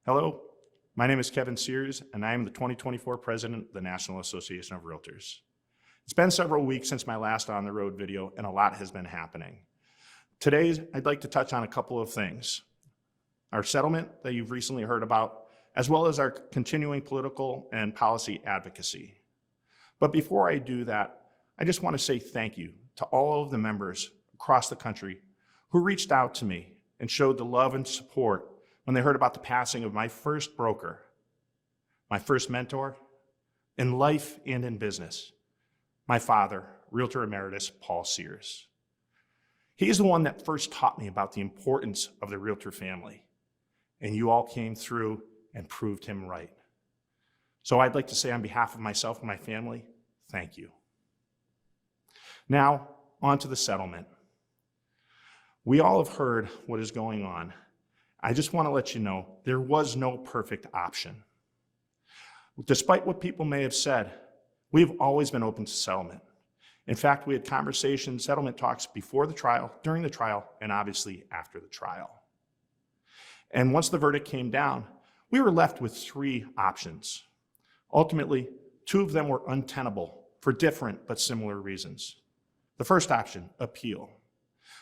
Hello, my name is Kevin Sears, and I am the 2024 president of the National Association of Realtors. It's been several weeks since my last on the road video, and a lot has been happening. Today, I'd like to touch on a couple of things. Our settlement that you've recently heard about, as well as our continuing political and policy advocacy. But before I do that, I just want to say thank you to all of the members across the country who reached out to me and showed the love and support when they heard about the passing of my first broker, my first mentor, in life and in business, my father, Realtor Emeritus Paul Sears. He's the one that first taught me about the importance of the Realtor family, and you all came through and proved him right. So I'd like to say on behalf of myself and my family, thank you. Now, on to the settlement. We all have heard what is going on. I just want to let you know, there was no perfect option. Despite what people may have said, we've always been open to settlement. In fact, we had conversations, settlement talks before the trial, during the trial, and obviously after the trial. And once the verdict came down, we were left with three options. Ultimately, two of them were untenable for different but similar reasons. The first option, appeal.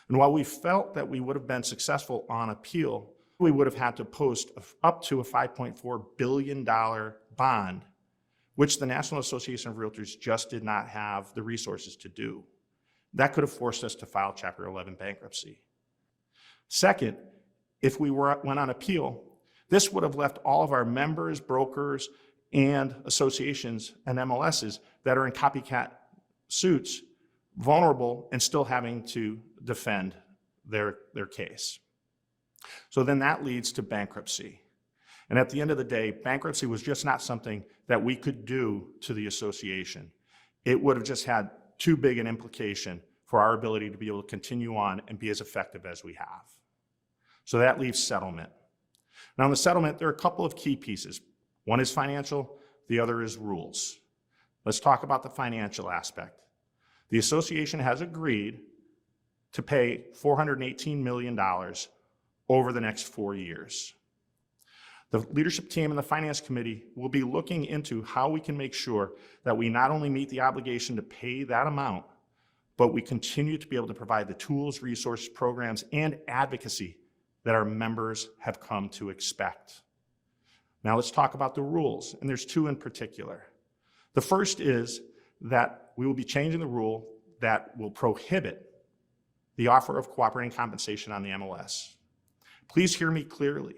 And while we felt that we would have been successful on appeal, we would have had to post up to a $5.4 billion bond, which the National Association of Realtors just did not have the resources to do. That could have forced us to file Chapter 11 bankruptcy. Second, if we went on appeal, this would have left all of our members, brokers, and associations and MLSs that are in copycat suits vulnerable and still having to defend their case. So then that leads to bankruptcy. And at the end of the day, bankruptcy was just not something that we could do to the association. It would have just had too big an implication for our ability to be able to continue on and be as effective as we have. So that leaves settlement. Now in the settlement, there are a couple of key pieces. One is financial, the other is rules. Let's talk about the financial aspect. The association has agreed to pay $418 million over the next 4 years. The leadership team and the finance committee will be looking into how we can make sure that we not only meet the obligation to pay that amount, but we continue to be able to provide the tools, resources, programs, and advocacy that our members have come to expect. Now let's talk about the rules, and there's two in particular. The first is that we will be changing the rule that will prohibit the offer of cooperating compensation on the MLS. Please hear me clearly.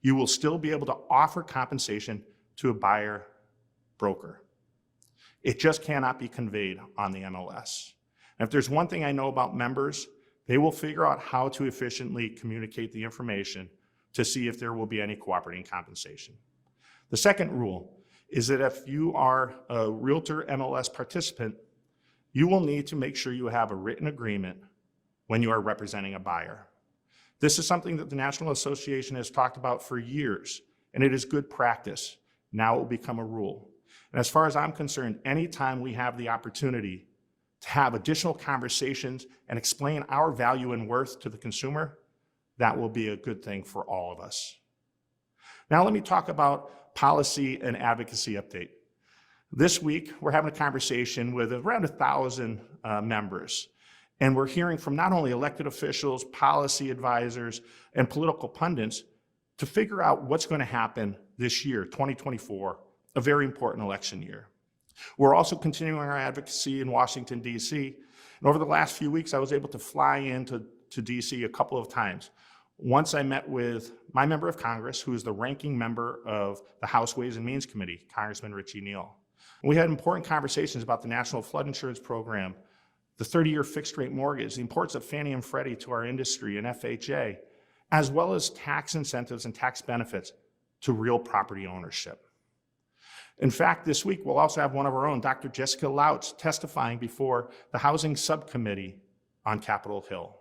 You will still be able to offer compensation to a buyer broker. It just cannot be conveyed on the MLS. And if there's one thing I know about members, they will figure out how to efficiently communicate the information to see if there will be any cooperating compensation. The second rule is that if you are a Realtor MLS participant, you will need to make sure you have a written agreement when you are representing a buyer. This is something that the National Association has talked about for years, and it is good practice. Now it will become a rule. And as far as I'm concerned, anytime we have the opportunity to have additional conversations and explain our value and worth to the consumer, that will be a good thing for all of us. Now let me talk about policy and advocacy update. This week, we're having a conversation with around 1,000 members. And we're hearing from not only elected officials, policy advisors, and political pundits to figure out what's going to happen this year, 2024, a very important election year. We're also continuing our advocacy in Washington, D.C. And over the last few weeks, I was able to fly into D.C. a couple of times. Once I met with my member of Congress, who is the ranking member of the House Ways and Means Committee, Congressman Richie Neal. We had important conversations about the National Flood Insurance Program, the 30-year fixed-rate mortgage, the importance of Fannie and Freddie to our industry and FHA, as well as tax incentives and tax benefits to real property ownership. In fact, this week, we'll also have one of our own, Dr. Jessica Lautz, testifying before the Housing Subcommittee on Capitol Hill.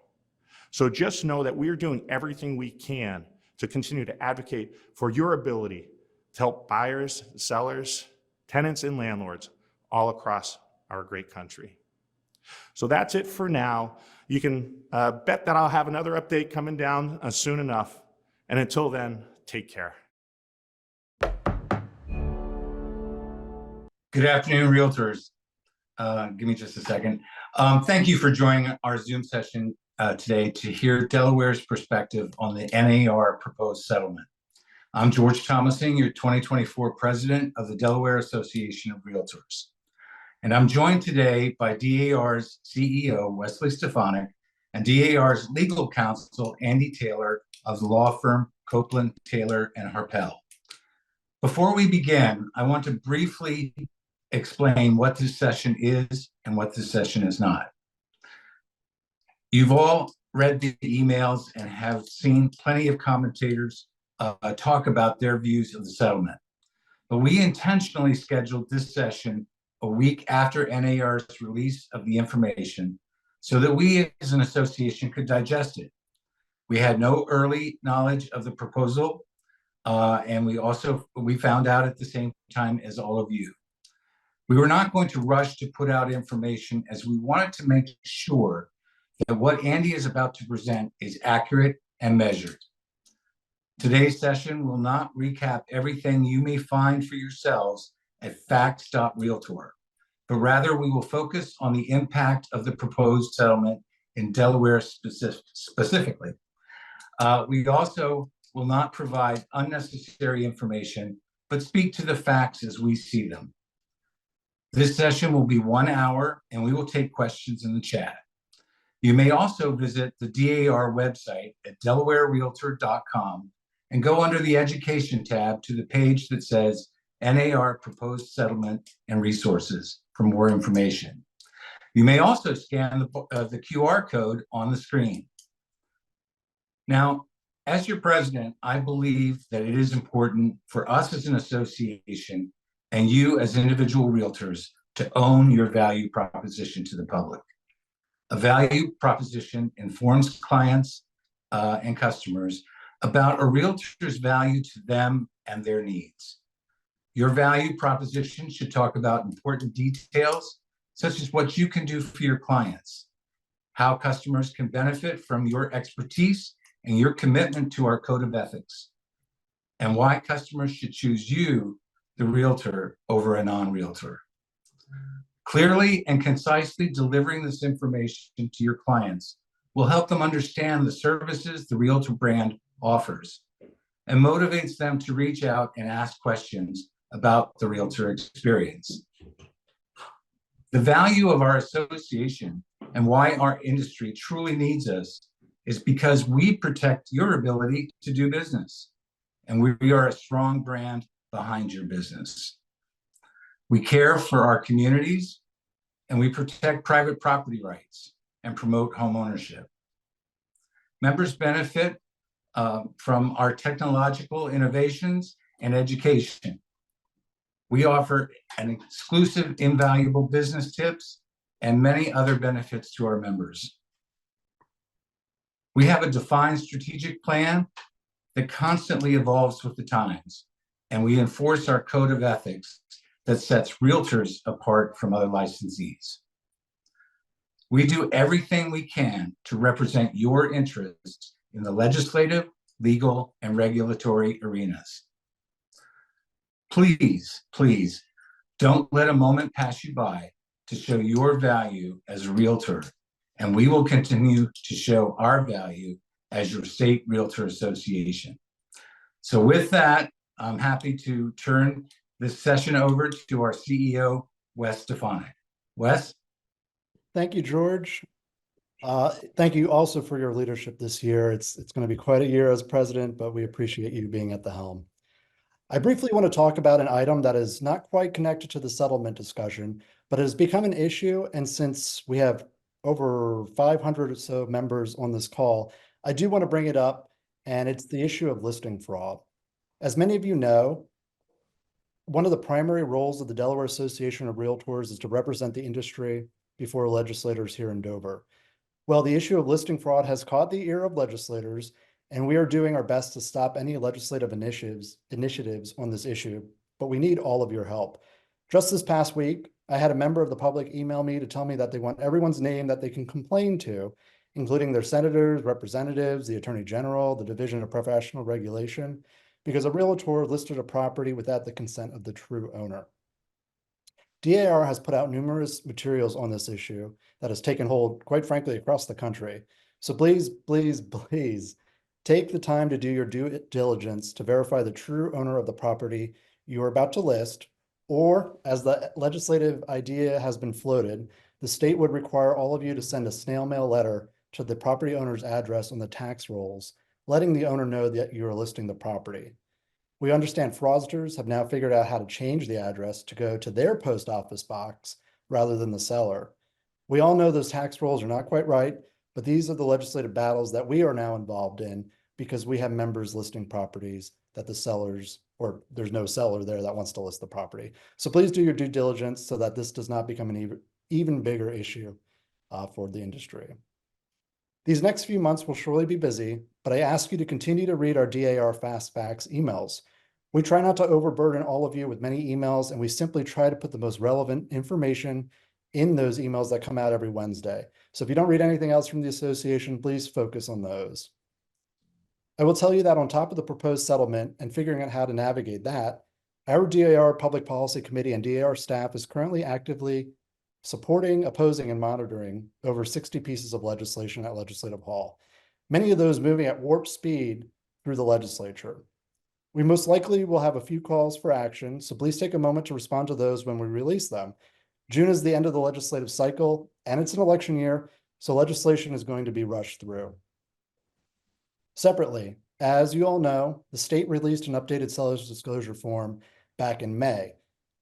So just know that we're doing everything we can to continue to advocate for your ability to help buyers, sellers, tenants, and landlords all across our great country. So that's it for now. You can bet that I'll have another update coming down soon enough. And until then, take care. Good afternoon, Realtors. Give me just a second. Thank you for joining our Zoom session today to hear Delaware's perspective on the NAR proposed settlement. I'm George Thomasing, your 2024 president of the Delaware Association of Realtors. And I'm joined today by DAR's CEO, Wesley Stefanik, and DAR's legal counsel, Andy Taylor, of the law firm Copeland, Taylor, and Harpel. Before we begin, I want to briefly explain what this session is and what this session is not. You've all read the emails and have seen plenty of commentators talk about their views of the settlement. But we intentionally scheduled this session a week after NAR's release of the information so that we as an association could digest it. We had no early knowledge of the proposal, and we found out at the same time as all of you. We were not going to rush to put out information as we wanted to make sure that what Andy is about to present is accurate and measured. Today's session will not recap everything you may find for yourselves at facts.realtor, but rather we will focus on the impact of the proposed settlement in Delaware specifically. We also will not provide unnecessary information, but speak to the facts as we see them. This session will be 1 hour, and we will take questions in the chat. You may also visit the DAR website at delawarerealtor.com and go under the Education tab to the page that says NAR Proposed Settlement and Resources for more information. You may also scan the QR code on the screen. Now, as your president, I believe that it is important for us as an association and you as individual realtors to own your value proposition to the public. A value proposition informs clients and customers about a realtor's value to them and their needs. Your value proposition should talk about important details, such as what you can do for your clients, how customers can benefit from your expertise and your commitment to our code of ethics, and why customers should choose you, the realtor, over a non-realtor. Clearly and concisely delivering this information to your clients will help them understand the services the realtor brand offers and motivates them to reach out and ask questions about the realtor experience. The value of our association and why our industry truly needs us is because we protect your ability to do business, and we are a strong brand behind your business. We care for our communities, and we protect private property rights and promote home ownership. Members benefit from our technological innovations and education. We offer an exclusive, invaluable business tips and many other benefits to our members. We have a defined strategic plan that constantly evolves with the times, and we enforce our code of ethics that sets realtors apart from other licensees. We do everything we can to represent your interests in the legislative, legal, and regulatory arenas. Please, please, don't let a moment pass you by to show your value as a realtor, and we will continue to show our value as your state realtor association. So with that, I'm happy to turn this session over to our CEO, Wes Stefanik. Wes? Thank you, George. Thank you also for your leadership this year. It's going to be quite a year as president, but we appreciate you being at the helm. I briefly want to talk about an item that is not quite connected to the settlement discussion, but it has become an issue. And since we have over 500 or so members on this call, I do want to bring it up, and it's the issue of listing fraud. As many of you know, one of the primary roles of the Delaware Association of Realtors is to represent the industry before legislators here in Dover. Well, the issue of listing fraud has caught the ear of legislators, and we are doing our best to stop any legislative initiatives on this issue, but we need all of your help. Just this past week, I had a member of the public email me to tell me that they want everyone's name that they can complain to, including their senators, representatives, the Attorney General, the Division of Professional Regulation, because a realtor listed a property without the consent of the true owner. DAR has put out numerous materials on this issue that has taken hold, quite frankly, across the country. So please, please, please take the time to do your due diligence to verify the true owner of the property you are about to list, or as the legislative idea has been floated, the state would require all of you to send a snail mail letter to the property owner's address on the tax rolls, letting the owner know that you are listing the property. We understand fraudsters have now figured out how to change the address to go to their post office box rather than the seller. We all know those tax rolls are not quite right, but these are the legislative battles that we are now involved in because we have members listing properties that the sellers, or there's no seller there that wants to list the property. So please do your due diligence so that this does not become an even bigger issue for the industry. These next few months will surely be busy, but I ask you to continue to read our DAR Fast Facts emails. We try not to overburden all of you with many emails, and we simply try to put the most relevant information in those emails that come out every Wednesday. So if you don't read anything else from the association, please focus on those. I will tell you that on top of the proposed settlement and figuring out how to navigate that, our DAR Public Policy Committee and DAR staff is currently actively supporting, opposing, and monitoring over 60 pieces of legislation at Legislative Hall, many of those moving at warp speed through the legislature. We most likely will have a few calls for action, so please take a moment to respond to those when we release them. June is the end of the legislative cycle, and it's an election year, so legislation is going to be rushed through. Separately, as you all know, the state released an updated seller's disclosure form back in May.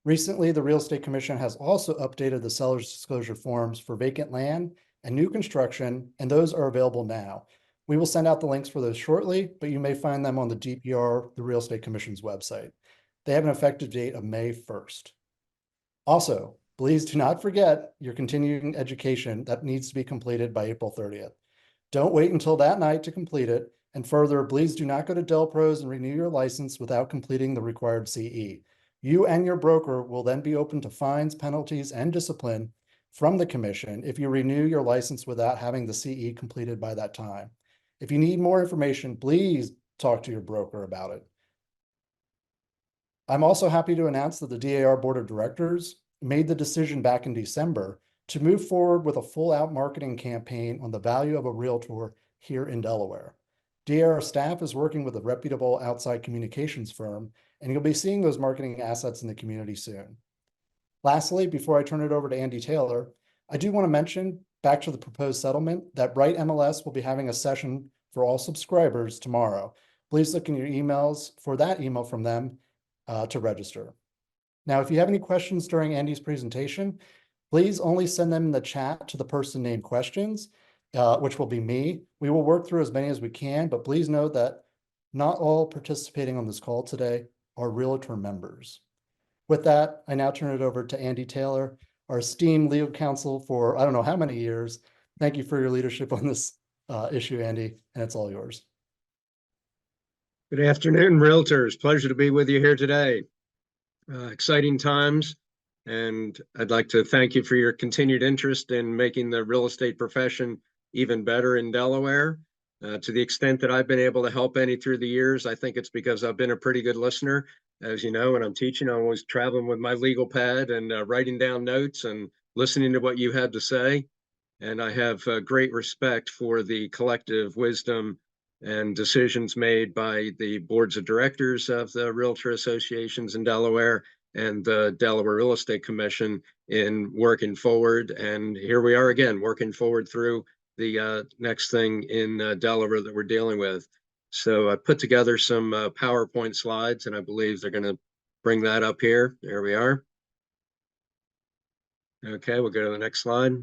Recently, the Real Estate Commission has also updated the seller's disclosure forms for vacant land and new construction, and those are available now. We will send out the links for those shortly, but you may find them on the DPR, the Real Estate Commission's website. They have an effective date of May 1st. Also, please do not forget your continuing education that needs to be completed by April 30th. Don't wait until that night to complete it. And further, please do not go to DelPros and renew your license without completing the required CE. You and your broker will then be open to fines, penalties, and discipline from the commission if you renew your license without having the CE completed by that time. If you need more information, please talk to your broker about it. I'm also happy to announce that the DAR Board of Directors made the decision back in December to move forward with a full-out marketing campaign on the value of a realtor here in Delaware. DAR staff is working with a reputable outside communications firm, and you'll be seeing those marketing assets in the community soon. Lastly, before I turn it over to Andy Taylor, I do want to mention, back to the proposed settlement, that Bright MLS will be having a session for all subscribers tomorrow. Please look in your emails for that email from them to register. Now, if you have any questions during Andy's presentation, please only send them in the chat to the person named questions, which will be me. We will work through as many as we can, but please note that not all participating on this call today are Realtor members. With that, I now turn it over to Andy Taylor, our esteemed legal counsel for I don't know how many years. Thank you for your leadership on this issue, Andy, and it's all yours. Good afternoon, Realtors. Pleasure to be with you here today. Exciting times, and I'd like to thank you for your continued interest in making the real estate profession even better in Delaware. To the extent that I've been able to help any through the years, I think it's because I've been a pretty good listener. As you know, when I'm teaching, I'm always traveling with my legal pad and writing down notes and listening to what you had to say. And I have great respect for the collective wisdom and decisions made by the boards of directors of the realtor associations in Delaware and the Delaware Real Estate Commission in working forward. And here we are again, working forward through the next thing in Delaware that we're dealing with. So I put together some PowerPoint slides, and I believe they're going to bring that up here. There we are. Okay, we'll go to the next slide.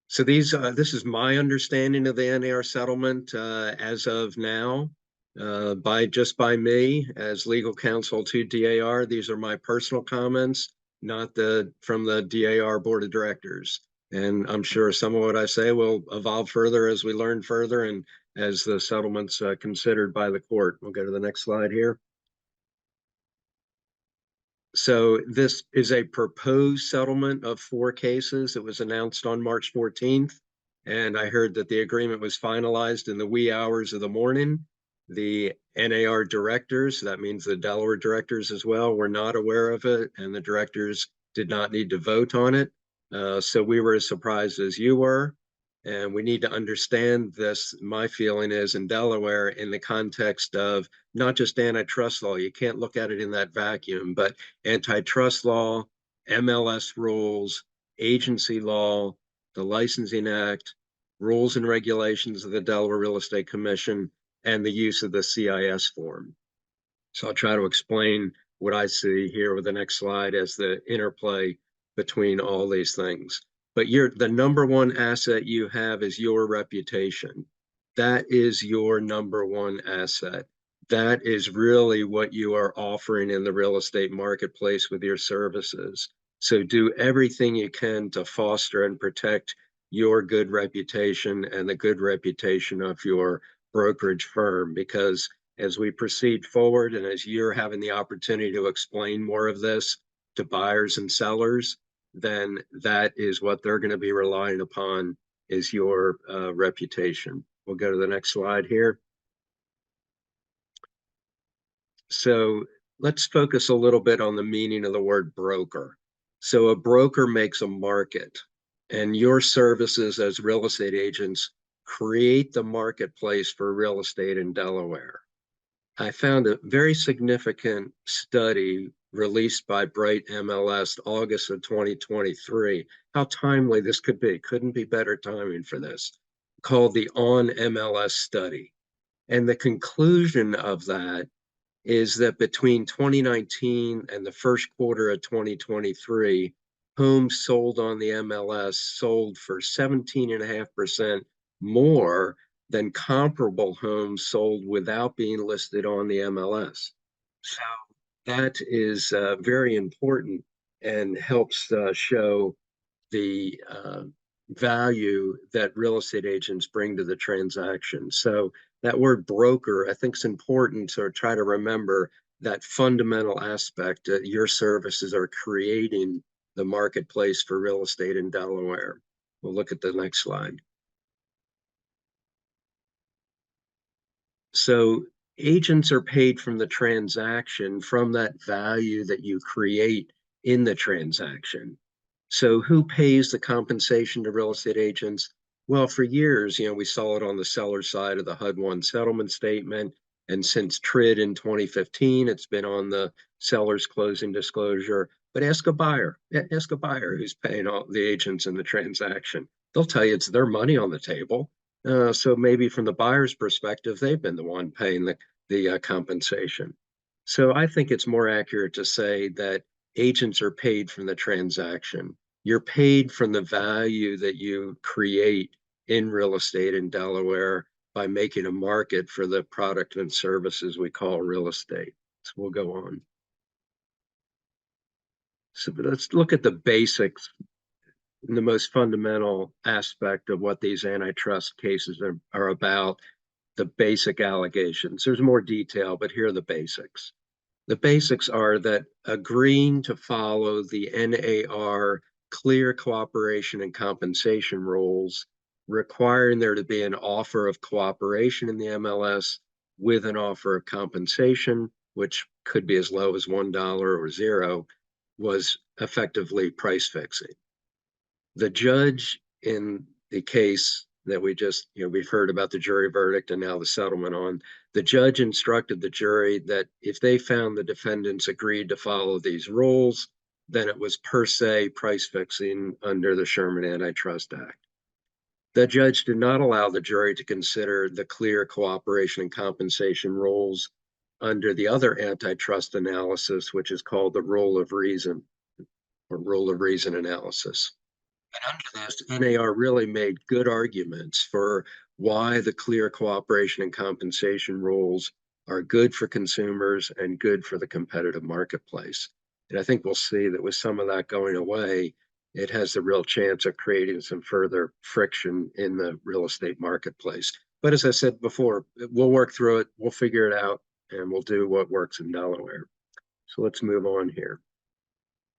So this is my understanding of the NAR settlement as of now, by me as legal counsel to DAR. These are my personal comments, not from the DAR board of directors. And I'm sure some of what I say will evolve further as we learn further and as the settlement's considered by the court. We'll go to the next slide here. So this is a proposed settlement of 4 cases. It was announced on March 14th, and I heard that the agreement was finalized in the wee hours of the morning. The NAR directors, that means the Delaware directors as well, were not aware of it, and the directors did not need to vote on it. So we were as surprised as you were. And we need to understand this. My feeling is in Delaware, in the context of not just antitrust law, you can't look at it in that vacuum, but antitrust law, MLS rules, agency law, the Licensing Act, rules and regulations of the Delaware Real Estate Commission, and the use of the CIS form. So I'll try to explain what I see here with the next slide as the interplay between all these things. But the number one asset you have is your reputation. That is your number one asset. That is really what you are offering in the real estate marketplace with your services. So do everything you can to foster and protect your good reputation and the good reputation of your brokerage firm, because as we proceed forward and as you're having the opportunity to explain more of this to buyers and sellers, then that is what they're going to be relying upon, is your reputation. We'll go to the next slide here. So let's focus a little bit on the meaning of the word broker. So a broker makes a market, and your services as real estate agents create the marketplace for real estate in Delaware. I found a very significant study released by Bright MLS August of 2023. How timely this could be. Couldn't be better timing for this. Called the On MLS study. And the conclusion of that is that between 2019 and the first quarter of 2023, homes sold on the MLS sold for 17.5% more than comparable homes sold without being listed on the MLS. So that is very important and helps show the value that real estate agents bring to the transaction. So that word broker, I think, is important to try to remember that fundamental aspect that your services are creating the marketplace for real estate in Delaware. We'll look at the next slide. So agents are paid from the transaction, from that value that you create in the transaction. So who pays the compensation to real estate agents? Well, for years, we saw it on the seller side of the HUD-1 settlement statement. And since TRID in 2015, it's been on the seller's closing disclosure. But ask a buyer who's paying all the agents in the transaction. They'll tell you it's their money on the table. So maybe from the buyer's perspective, they've been the one paying the compensation. So I think it's more accurate to say that agents are paid from the transaction. You're paid from the value that you create in real estate in Delaware by making a market for the product and services we call real estate. So we'll go on. So let's look at the basics, the most fundamental aspect of what these antitrust cases are about, the basic allegations. There's more detail, but here are the basics. The basics are that agreeing to follow the NAR clear cooperation and compensation rules, requiring there to be an offer of cooperation in the MLS with an offer of compensation, which could be as low as $1 or $0, was effectively price fixing. The judge in the case that we just, we've heard about the jury verdict and now the settlement on, the judge instructed the jury that if they found the defendants agreed to follow these rules, then it was per se price fixing under the Sherman Antitrust Act. The judge did not allow the jury to consider the clear cooperation and compensation rules under the other antitrust analysis, which is called the rule of reason or rule of reason analysis. And under this, NAR really made good arguments for why the clear cooperation and compensation rules are good for consumers and good for the competitive marketplace. And I think we'll see that with some of that going away, it has the real chance of creating some further friction in the real estate marketplace. But as I said before, we'll work through it, we'll figure it out, and we'll do what works in Delaware. So let's move on here.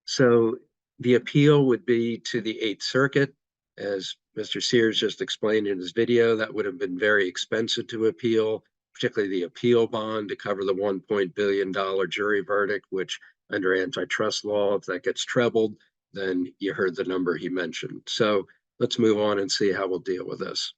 So the appeal would be to the 8th Circuit. As Mr. Sears just explained in his video, that would have been very expensive to appeal. particularly the appeal bond to cover the $1 billion jury verdict, which under antitrust law, if that gets trebled, then you heard the number he mentioned. So let's move on and see how we'll deal with this.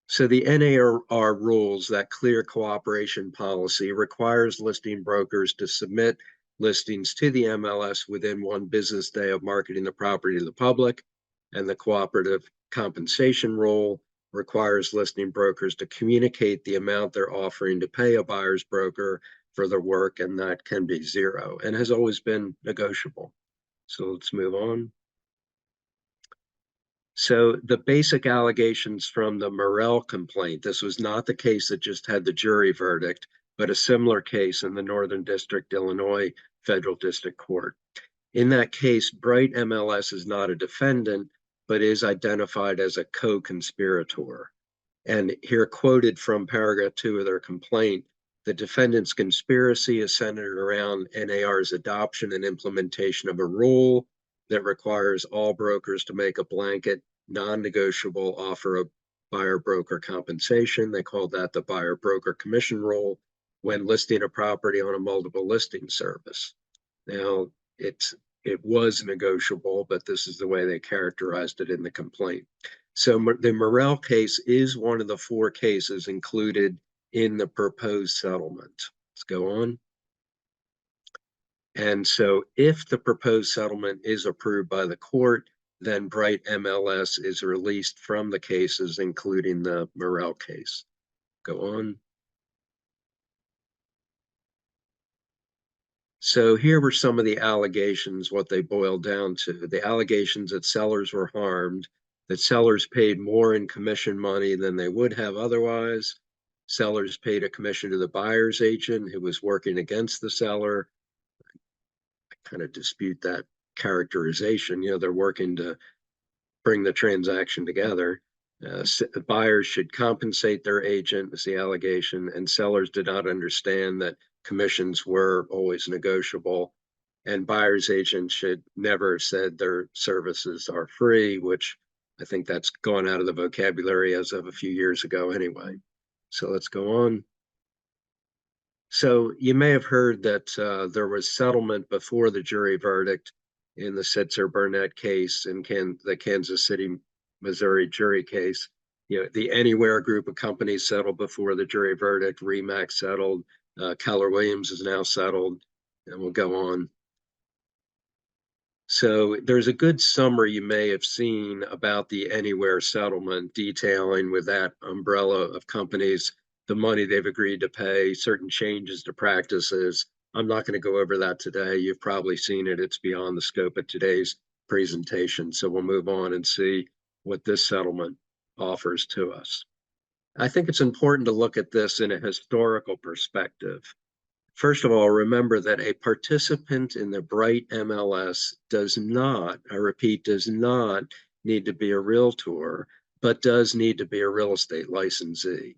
So the NAR rules, that clear cooperation policy, requires listing brokers to submit listings to the MLS within 1 business day of marketing the property to the public, and the cooperative compensation rule requires listing brokers to communicate the amount they're offering to pay a buyer's broker for their work, and that can be zero and has always been negotiable. So let's move on. So the basic allegations from the Morrell complaint, this was not the case that just had the jury verdict, but a similar case in the Northern District, Illinois Federal District Court. In that case, Bright MLS is not a defendant, but is identified as a co-conspirator. And here quoted from paragraph 2 of their complaint, the defendant's conspiracy is centered around NAR's adoption and implementation of a rule that requires all brokers to make a blanket, non-negotiable offer of buyer-broker compensation. They called that the buyer-broker commission rule when listing a property on a multiple listing service. Now, it was negotiable, but this is the way they characterized it in the complaint. So the Morrell case is one of the 4 cases included in the proposed settlement. Let's go on. And so if the proposed settlement is approved by the court, then Bright MLS is released from the cases, including the Morrell case. Go on. So here were some of the allegations, what they boiled down to. The allegations that sellers were harmed, that sellers paid more in commission money than they would have otherwise. Sellers paid a commission to the buyer's agent who was working against the seller. Kind of dispute that characterization. You know, they're working to bring the transaction together. Buyers should compensate their agent, is the allegation, and sellers did not understand that commissions were always negotiable, and buyer's agent should never have said their services are free, which I think that's gone out of the vocabulary as of a few years ago anyway. So let's go on. So you may have heard that there was settlement before the jury verdict in the Sitzer-Burnett case in the Kansas City, Missouri jury case. You know, the Anywhere group of companies settled before the jury verdict. Remax settled. Keller Williams is now settled, and we'll go on. So there's a good summary you may have seen about the Anywhere settlement, detailing with that umbrella of companies the money they've agreed to pay, certain changes to practices. I'm not going to go over that today. You've probably seen it. It's beyond the scope of today's presentation. So we'll move on and see what this settlement offers to us. I think it's important to look at this in a historical perspective. First of all, remember that a participant in the Bright MLS does not, I repeat, does not need to be a realtor, but does need to be a real estate licensee.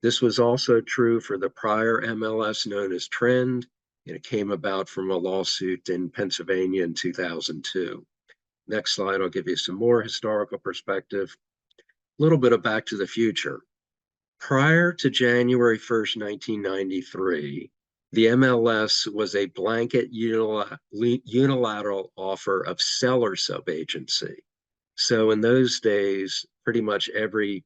This was also true for the prior MLS known as Trend, and it came about from a lawsuit in Pennsylvania in 2002. Next slide, I'll give you some more historical perspective. A little bit of Back to the Future. Prior to January 1st, 1993, the MLS was a blanket unilateral offer of seller subagency. So in those days, pretty much every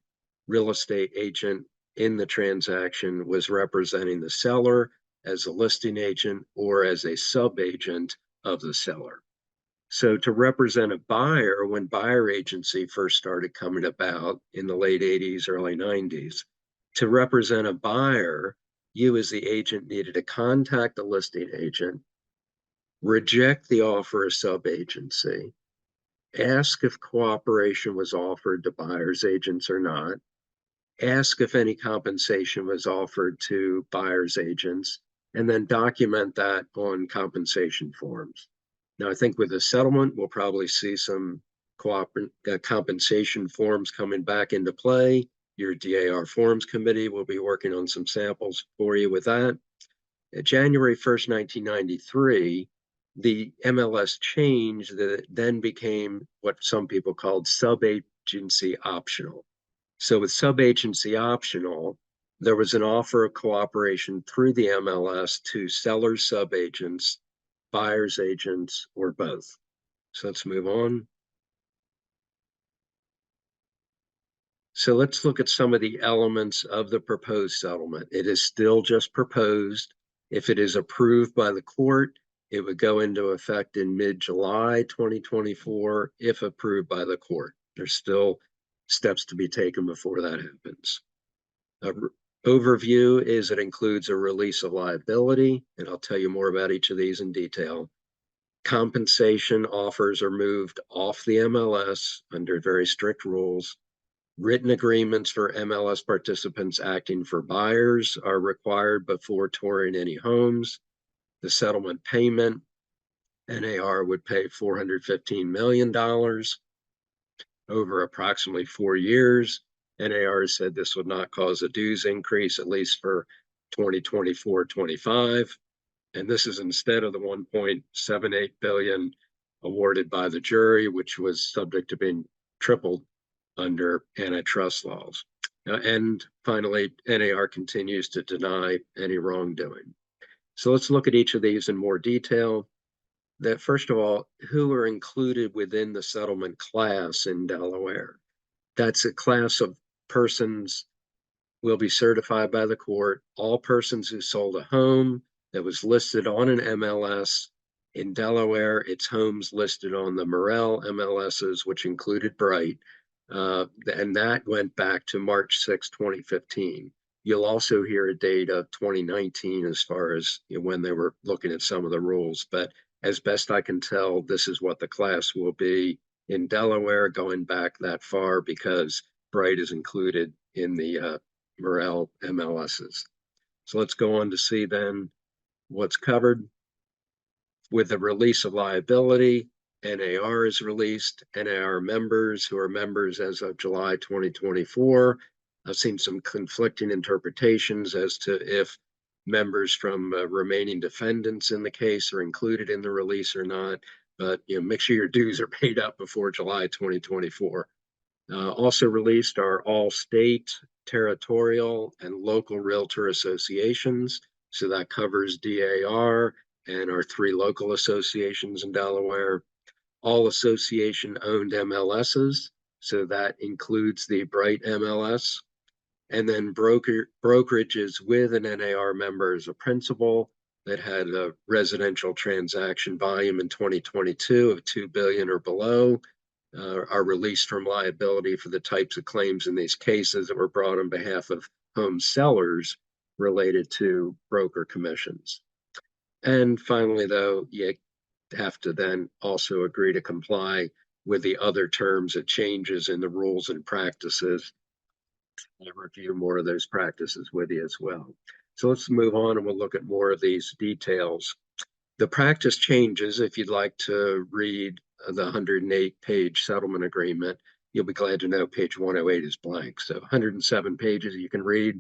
real estate agent in the transaction was representing the seller as a listing agent or as a subagent of the seller. So to represent a buyer, when buyer agency first started coming about in the late 80s, early 90s, to represent a buyer, you as the agent needed to contact the listing agent, reject the offer of subagency, ask if cooperation was offered to buyer's agents or not, ask if any compensation was offered to buyer's agents, and then document that on compensation forms. Now, I think with the settlement, we'll probably see some compensation forms coming back into play. Your DAR Forms Committee will be working on some samples for you with that. January 1st, 1993, the MLS changed that it then became what some people called subagency optional. So with sub-agency optional, there was an offer of cooperation through the MLS to sellers, sub-agents, buyers agents, or both. So let's move on. So let's look at some of the elements of the proposed settlement. It is still just proposed. If it is approved by the court, it would go into effect in mid-July 2024, if approved by the court. There's still steps to be taken before that happens. Overview is it includes a release of liability, and I'll tell you more about each of these in detail. Compensation offers are moved off the MLS under very strict rules. Written agreements for MLS participants acting for buyers are required before touring any homes. The settlement payment, NAR would pay $415 million over approximately 4 years. NAR said this would not cause a dues increase, at least for 2024-25. And this is instead of the 1.78 billion awarded by the jury, which was subject to being tripled under antitrust laws. And finally, NAR continues to deny any wrongdoing. So let's look at each of these in more detail. That first of all, who are included within the settlement class in Delaware? That's a class of persons will be certified by the court. All persons who sold a home that was listed on an MLS in Delaware, its homes listed on the Morel MLSs, which included Bright, and that went back to March 6, 2015. You'll also hear a date of 2019 as far as when they were looking at some of the rules, but as best I can tell, this is what the class will be in Delaware going back that far, because Bright is included in the Morel MLSs. So let's go on to see then what's covered. With the release of liability, NAR is released. NAR members who are members as of July 2024. I've seen some conflicting interpretations as to if members from remaining defendants in the case are included in the release or not, but make sure your dues are paid up before July 2024. Also released are all state, territorial, and local realtor associations. So that covers DAR and our 3 local associations in Delaware. All association-owned MLSs, so that includes the Bright MLS. And then brokerages with an NAR member as a principal that had a residential transaction volume in 2022 of 2 billion or below, are released from liability for the types of claims in these cases that were brought on behalf of home sellers related to broker commissions. And finally, though, you have to then also agree to comply with the other terms of changes in the rules and practices. I'll review more of those practices with you as well. So let's move on and we'll look at more of these details. The practice changes, if you'd like to read the 108-page settlement agreement, you'll be glad to know page 108 is blank. So 107 pages you can read.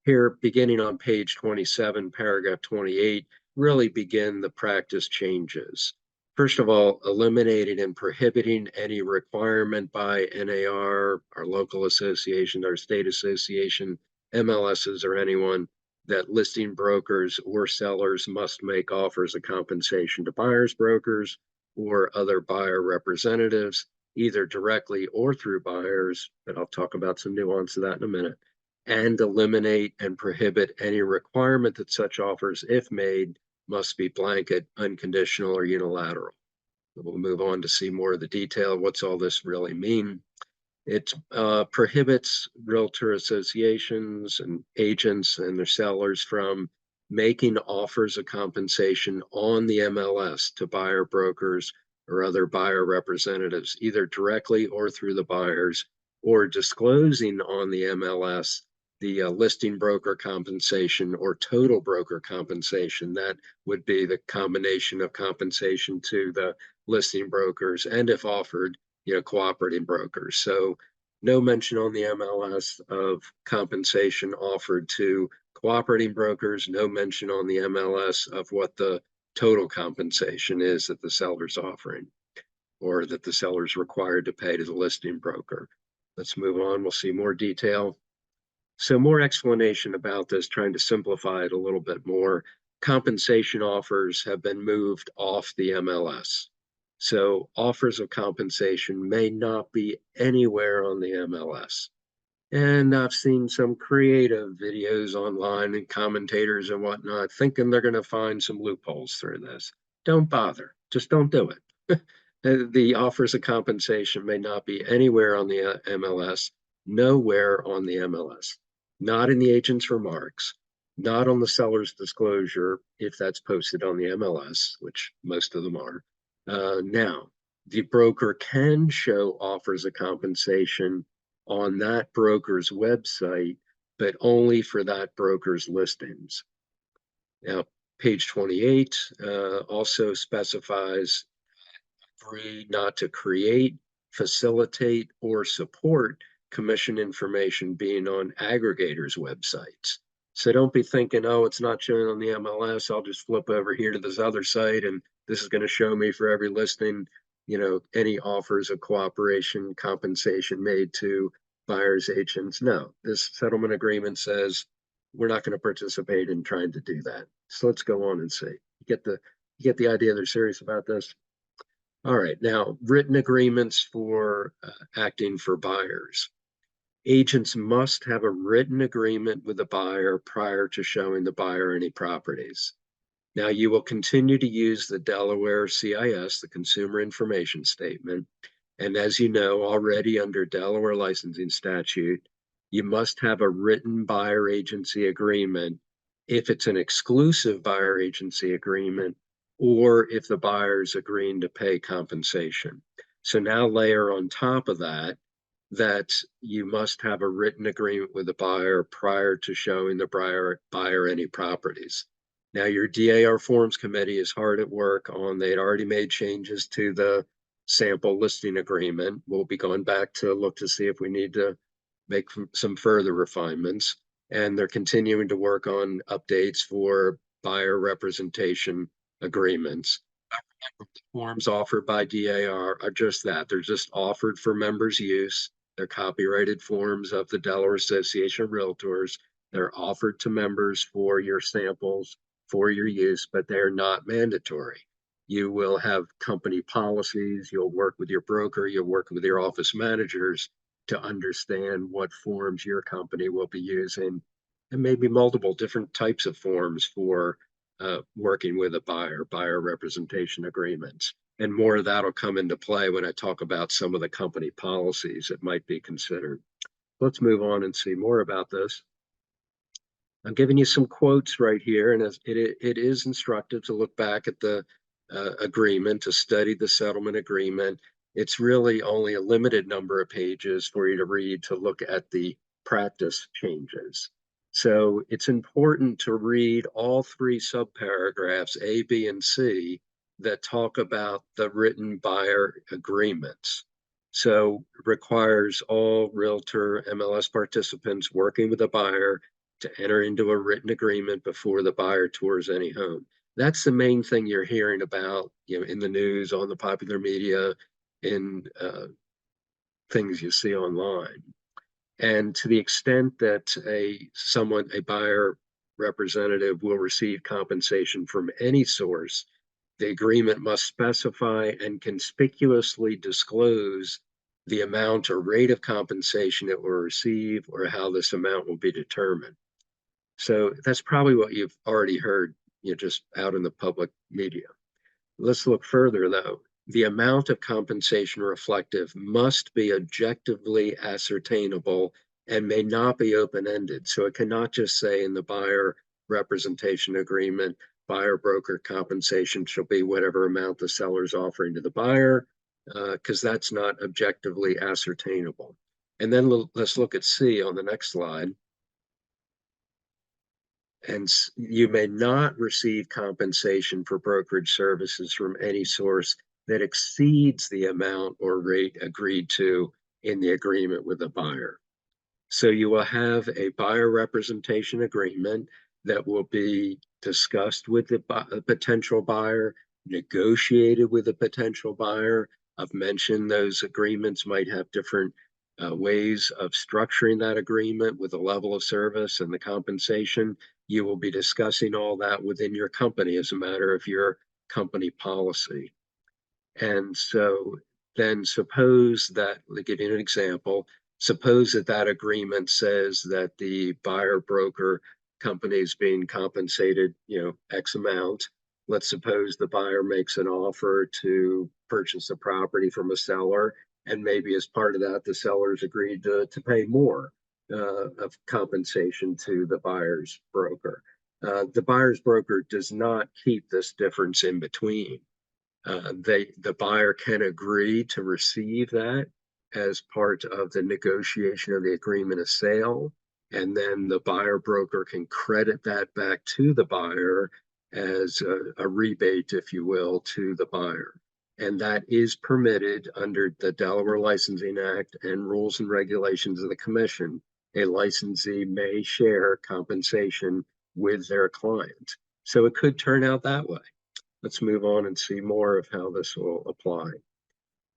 Here, beginning on page 27, paragraph 28, really begin the practice changes. First of all, eliminating and prohibiting any requirement by NAR, our local association, our state association, MLSs, or anyone that listing brokers or sellers must make offers of compensation to buyers brokers or other buyer representatives, either directly or through buyers, but I'll talk about some nuance of that in a minute, and eliminate and prohibit any requirement that such offers, if made, must be blanket, unconditional, or unilateral. We'll move on to see more of the detail. What's all this really mean? It prohibits realtor associations and agents and their sellers from making offers of compensation on the MLS to buyer brokers or other buyer representatives, either directly or through the buyers, or disclosing on the MLS the listing broker compensation or total broker compensation. That would be the combination of compensation to the listing brokers and, if offered, cooperating brokers. So no mention on the MLS of compensation offered to cooperating brokers, no mention on the MLS of what the total compensation is that the seller's offering or that the seller's required to pay to the listing broker. Let's move on. We'll see more detail. So more explanation about this, trying to simplify it a little bit more. Compensation offers have been moved off the MLS. So offers of compensation may not be anywhere on the MLS. And I've seen some creative videos online and commentators and whatnot thinking they're going to find some loopholes through this. Don't bother. Just don't do it. The offers of compensation may not be anywhere on the MLS, nowhere on the MLS, not in the agent's remarks, not on the seller's disclosure, if that's posted on the MLS, which most of them are. Now, the broker can show offers of compensation on that broker's website, but only for that broker's listings. Now, page 28 also specifies agree not to create, facilitate, or support commission information being on aggregators' websites. So don't be thinking, oh, it's not showing on the MLS. I'll just flip over here to this other site and this is going to show me for every listing, any offers of cooperation, compensation made to buyers agents. No, this settlement agreement says we're not going to participate in trying to do that. So let's go on and see. You get the idea they're serious about this. All right, now written agreements for acting for buyers. Agents must have a written agreement with the buyer prior to showing the buyer any properties. Now you will continue to use the Delaware CIS, the Consumer Information Statement. And as you know, already under Delaware licensing statute, you must have a written buyer agency agreement if it's an exclusive buyer agency agreement or if the buyer's agreeing to pay compensation. So now layer on top of that, that you must have a written agreement with the buyer prior to showing the buyer any properties. Now your DAR Forms Committee is hard at work on, they'd already made changes to the sample listing agreement. We'll be going back to look to see if we need to make some further refinements. And they're continuing to work on updates for buyer representation agreements. The forms offered by DAR are just that. They're just offered for members' use. They're copyrighted forms of the Delaware Association of Realtors. They're offered to members for your samples, for your use, but they're not mandatory. You will have company policies. You'll work with your broker. You'll work with your office managers to understand what forms your company will be using, and maybe multiple different types of forms for working with a buyer representation agreements. And more of that will come into play when I talk about some of the company policies that might be considered. Let's move on and see more about this. I'm giving you some quotes right here, and it is instructive to look back at the agreement, to study the settlement agreement. It's really only a limited number of pages for you to read to look at the practice changes. So it's important to read all three subparagraphs, A, B, and C, that talk about the written buyer agreements. So it requires all realtor MLS participants working with a buyer to enter into a written agreement before the buyer tours any home. That's the main thing you're hearing about, in the news, on the popular media, in things you see online. And to the extent that a buyer representative will receive compensation from any source, the agreement must specify and conspicuously disclose the amount or rate of compensation it will receive or how this amount will be determined. So that's probably what you've already heard, just out in the public media. Let's look further though. The amount of compensation reflective must be objectively ascertainable and may not be open-ended. So it cannot just say in the buyer representation agreement, buyer broker compensation shall be whatever amount the seller's offering to the buyer, because that's not objectively ascertainable. And then let's look at C on the next slide. And you may not receive compensation for brokerage services from any source that exceeds the amount or rate agreed to in the agreement with the buyer. So you will have a buyer representation agreement that will be discussed with the potential buyer, negotiated with a potential buyer. I've mentioned those agreements might have different ways of structuring that agreement with the level of service and the compensation. You will be discussing all that within your company as a matter of your company policy. And so then suppose that, to give you an example, suppose that that agreement says that the buyer broker company is being compensated, X amount. Let's suppose the buyer makes an offer to purchase a property from a seller, and maybe as part of that, the sellers agreed to pay more of compensation to the buyer's broker. The buyer's broker does not keep this difference in between. The buyer can agree to receive that as part of the negotiation of the agreement of sale, and then the buyer broker can credit that back to the buyer as a rebate, if you will, to the buyer. And that is permitted under the Delaware Licensing Act and rules and regulations of the commission. A licensee may share compensation with their client. So it could turn out that way. Let's move on and see more of how this will apply.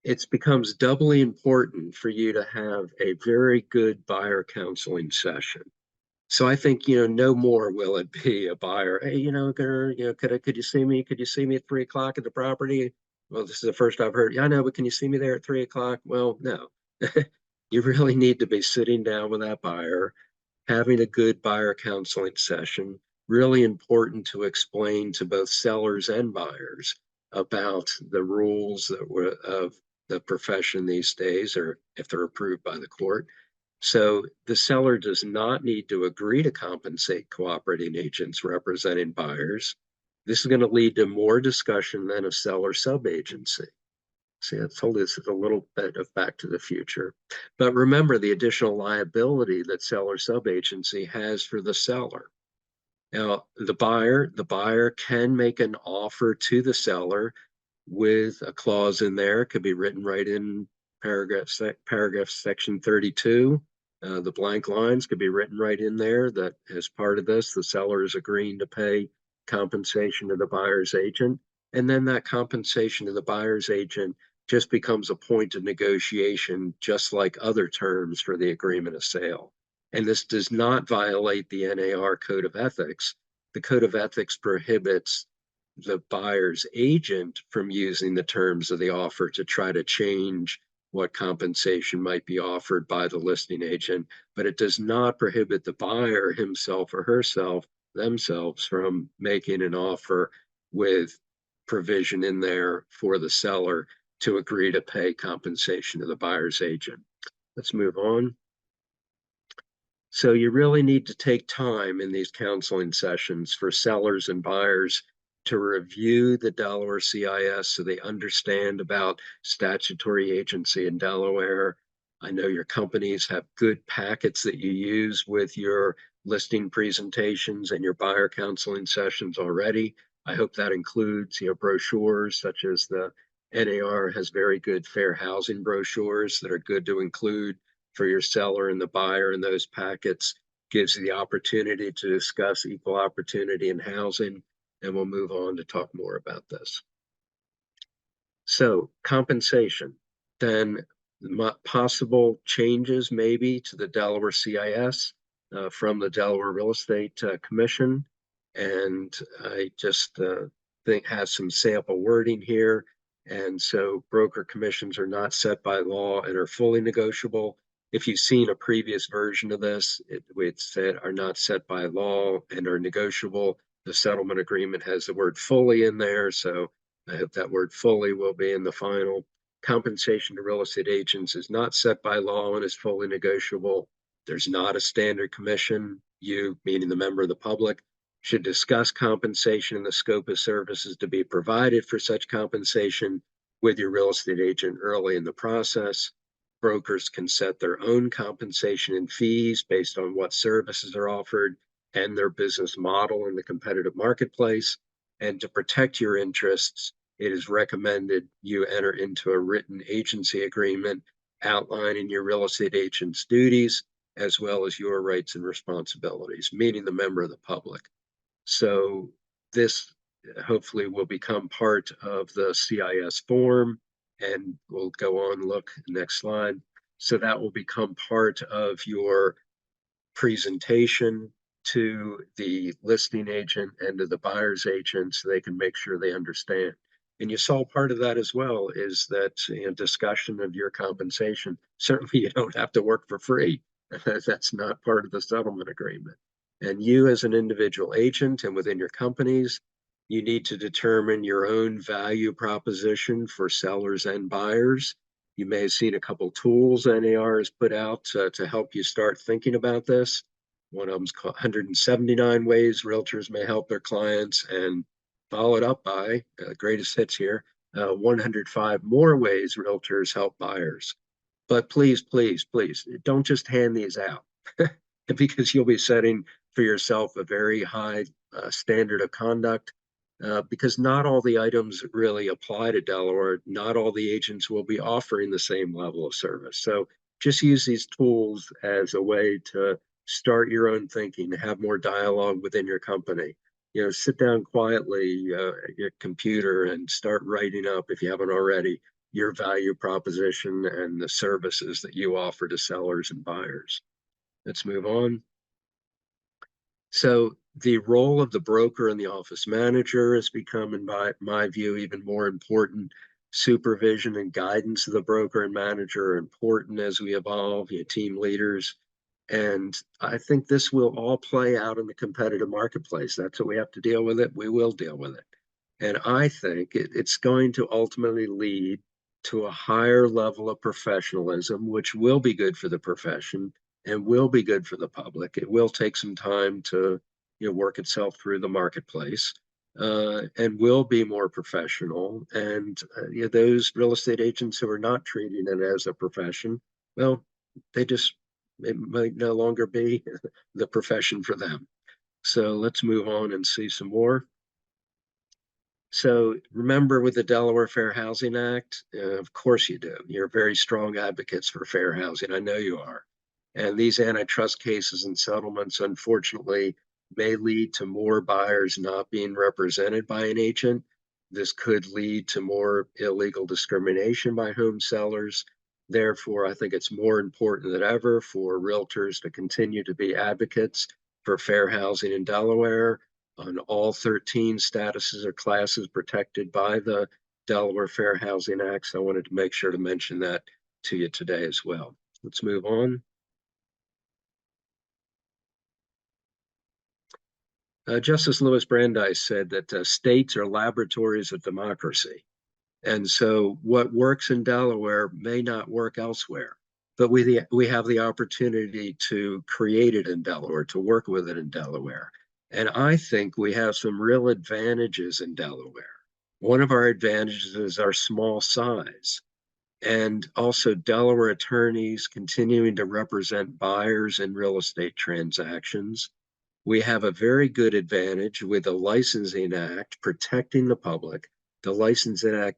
It becomes doubly important for you to have a very good buyer counseling session. So I think, no more will it be a buyer. Hey, could you see me? Could you see me at 3 o'clock at the property? Well, this is the first I've heard. Yeah, I know, but can you see me there at 3 o'clock? Well, no. You really need to be sitting down with that buyer, having a good buyer counseling session. Really important to explain to both sellers and buyers about the rules of the profession these days, or if they're approved by the court. So the seller does not need to agree to compensate cooperating agents representing buyers. This is going to lead to more discussion than a seller sub-agency. See, I told you this is a little bit of Back to the Future. But remember the additional liability that seller sub-agency has for the seller. Now, the buyer can make an offer to the seller with a clause in there. It could be written right in paragraph section 32. The blank lines could be written right in there that as part of this, the seller is agreeing to pay compensation to the buyer's agent. And then that compensation to the buyer's agent just becomes a point of negotiation, just like other terms for the agreement of sale. And this does not violate the NAR Code of Ethics. The Code of Ethics prohibits the buyer's agent from using the terms of the offer to try to change what compensation might be offered by the listing agent, but it does not prohibit the buyer himself or herself, themselves, from making an offer with provision in there for the seller to agree to pay compensation to the buyer's agent. Let's move on. So you really need to take time in these counseling sessions for sellers and buyers to review the Delaware CIS so they understand about statutory agency in Delaware. I know your companies have good packets that you use with your listing presentations and your buyer counseling sessions already. I hope that includes, brochures such as the NAR has very good fair housing brochures that are good to include for your seller and the buyer in those packets. Gives you the opportunity to discuss equal opportunity in housing, and we'll move on to talk more about this. So compensation, then possible changes maybe to the Delaware CIS from the Delaware Real Estate Commission. And I just think has some sample wording here. And so broker commissions are not set by law and are fully negotiable. If you've seen a previous version of this, it said are not set by law and are negotiable. The settlement agreement has the word fully in there, so I hope that word fully will be in the final. Compensation to real estate agents is not set by law and is fully negotiable. There's not a standard commission. You, meaning the member of the public, should discuss compensation and the scope of services to be provided for such compensation with your real estate agent early in the process. Brokers can set their own compensation and fees based on what services are offered and their business model in the competitive marketplace. And to protect your interests, it is recommended you enter into a written agency agreement outlining your real estate agent's duties, as well as your rights and responsibilities, meaning the member of the public. So this hopefully will become part of the CIS form, and we'll go on, look, next slide. So that will become part of your presentation to the listing agent and to the buyer's agent so they can make sure they understand. And you saw part of that as well is that discussion of your compensation. Certainly you don't have to work for free. That's not part of the settlement agreement. And you as an individual agent and within your companies, you need to determine your own value proposition for sellers and buyers. You may have seen a couple tools NAR has put out to help you start thinking about this. One of them's called 179 ways realtors may help their clients, and followed up by greatest hits here, 105 more ways realtors help buyers. But please, please, please don't just hand these out because you'll be setting for yourself a very high standard of conduct. Because not all the items really apply to Delaware. Not all the agents will be offering the same level of service. So just use these tools as a way to start your own thinking, have more dialogue within your company. Sit down quietly at your computer and start writing up, if you haven't already, your value proposition and the services that you offer to sellers and buyers. Let's move on. So the role of the broker and the office manager has become, in my view, even more important. Supervision and guidance of the broker and manager are important as we evolve, team leaders. And I think this will all play out in the competitive marketplace. That's what we have to deal with it. We will deal with it. And I think it's going to ultimately lead to a higher level of professionalism, which will be good for the profession and will be good for the public. It will take some time to work itself through the marketplace and will be more professional. And those real estate agents who are not treating it as a profession, well, it might no longer be the profession for them. So let's move on and see some more. So remember with the Delaware Fair Housing Act, of course you do. You're very strong advocates for fair housing. I know you are. And these antitrust cases and settlements, unfortunately, may lead to more buyers not being represented by an agent. This could lead to more illegal discrimination by home sellers. Therefore, I think it's more important than ever for realtors to continue to be advocates for fair housing in Delaware on all 13 statuses or classes protected by the Delaware Fair Housing Act. So I wanted to make sure to mention that to you today as well. Let's move on. Justice Louis Brandeis said that states are laboratories of democracy. And so what works in Delaware may not work elsewhere, but we have the opportunity to create it in Delaware, to work with it in Delaware. And I think we have some real advantages in Delaware. One of our advantages is our small size. And also Delaware attorneys continuing to represent buyers in real estate transactions. We have a very good advantage with the Licensing Act protecting the public, the Licensing Act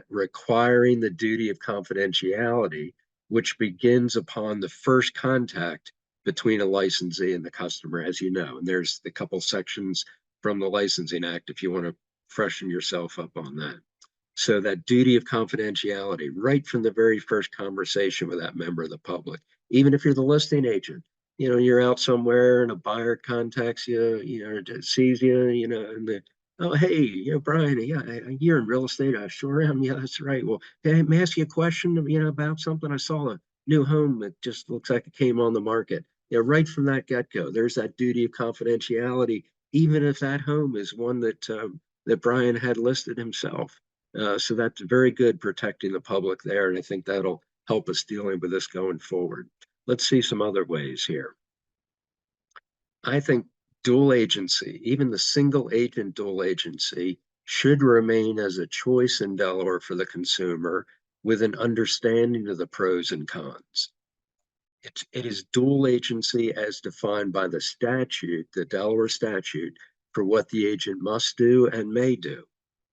requiring the duty of confidentiality, which begins upon the first contact between a licensee and the customer, as you know. And there's a couple sections from the Licensing Act if you want to freshen yourself up on that. So that duty of confidentiality right from the very first conversation with that member of the public, even if you're the listing agent, you're out somewhere and a buyer contacts you, sees you, and oh, hey, Brian, yeah, you're in real estate. I sure am. Yeah, that's right. Well, hey, may I ask you a question, about something? I saw a new home that just looks like it came on the market. Right from that get-go, there's that duty of confidentiality, even if that home is one that Brian had listed himself. So that's very good protecting the public there. And I think that'll help us dealing with this going forward. Let's see some other ways here. I think dual agency, even the single agent dual agency, should remain as a choice in Delaware for the consumer with an understanding of the pros and cons. It is dual agency as defined by the statute, the Delaware statute, for what the agent must do and may do.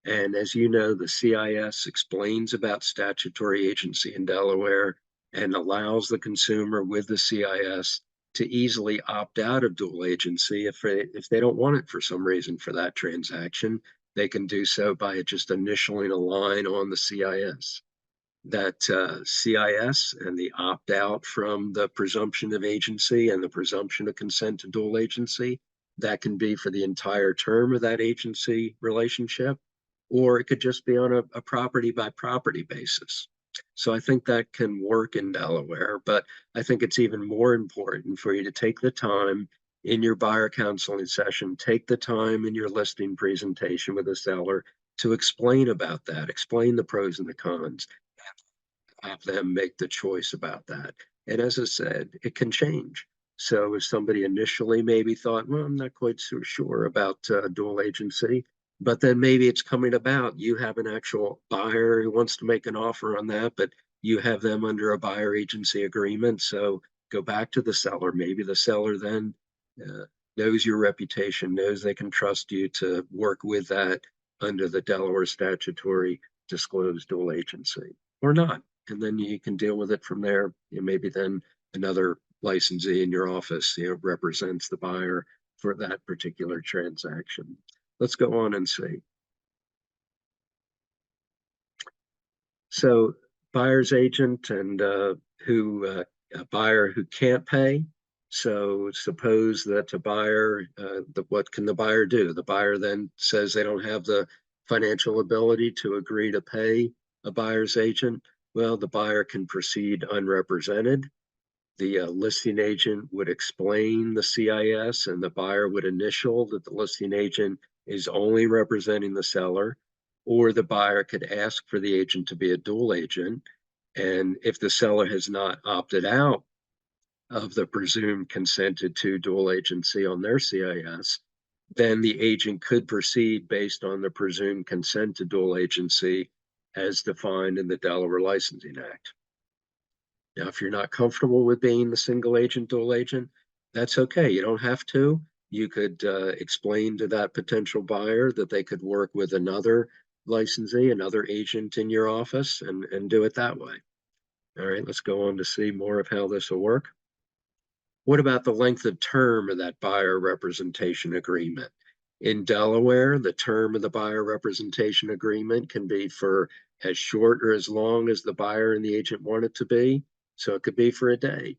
And as you know, the CIS explains about statutory agency in Delaware and allows the consumer with the CIS to easily opt out of dual agency if they don't want it for some reason for that transaction. They can do so by just initialing a line on the CIS. that CIS and the opt-out from the presumption of agency and the presumption of consent to dual agency, that can be for the entire term of that agency relationship, or it could just be on a property by property basis. So I think that can work in Delaware, but I think it's even more important for you to take the time in your buyer counseling session, take the time in your listing presentation with the seller to explain about that, explain the pros and the cons, have them make the choice about that. And as I said, it can change. So if somebody initially maybe thought, well, I'm not quite so sure about dual agency, but then maybe it's coming about, you have an actual buyer who wants to make an offer on that, but you have them under a buyer agency agreement. So go back to the seller. Maybe the seller then knows your reputation, knows they can trust you to work with that under the Delaware statutory disclosed dual agency or not. And then you can deal with it from there. Maybe then another licensee in your office, represents the buyer for that particular transaction. Let's go on and see. So buyer's agent and a buyer who can't pay. So suppose that a buyer, what can the buyer do? The buyer then says they don't have the financial ability to agree to pay a buyer's agent. Well, the buyer can proceed unrepresented. The listing agent would explain the CIS and the buyer would initial that the listing agent is only representing the seller, or the buyer could ask for the agent to be a dual agent. And if the seller has not opted out of the presumed consented to dual agency on their CIS, then the agent could proceed based on the presumed consent to dual agency as defined in the Delaware Licensing Act. Now, if you're not comfortable with being the single agent, dual agent, that's okay. You don't have to. You could explain to that potential buyer that they could work with another licensee, another agent in your office and do it that way. All right, let's go on to see more of how this will work. What about the length of term of that buyer representation agreement? In Delaware, the term of the buyer representation agreement can be for as short or as long as the buyer and the agent want it to be. So it could be for a day.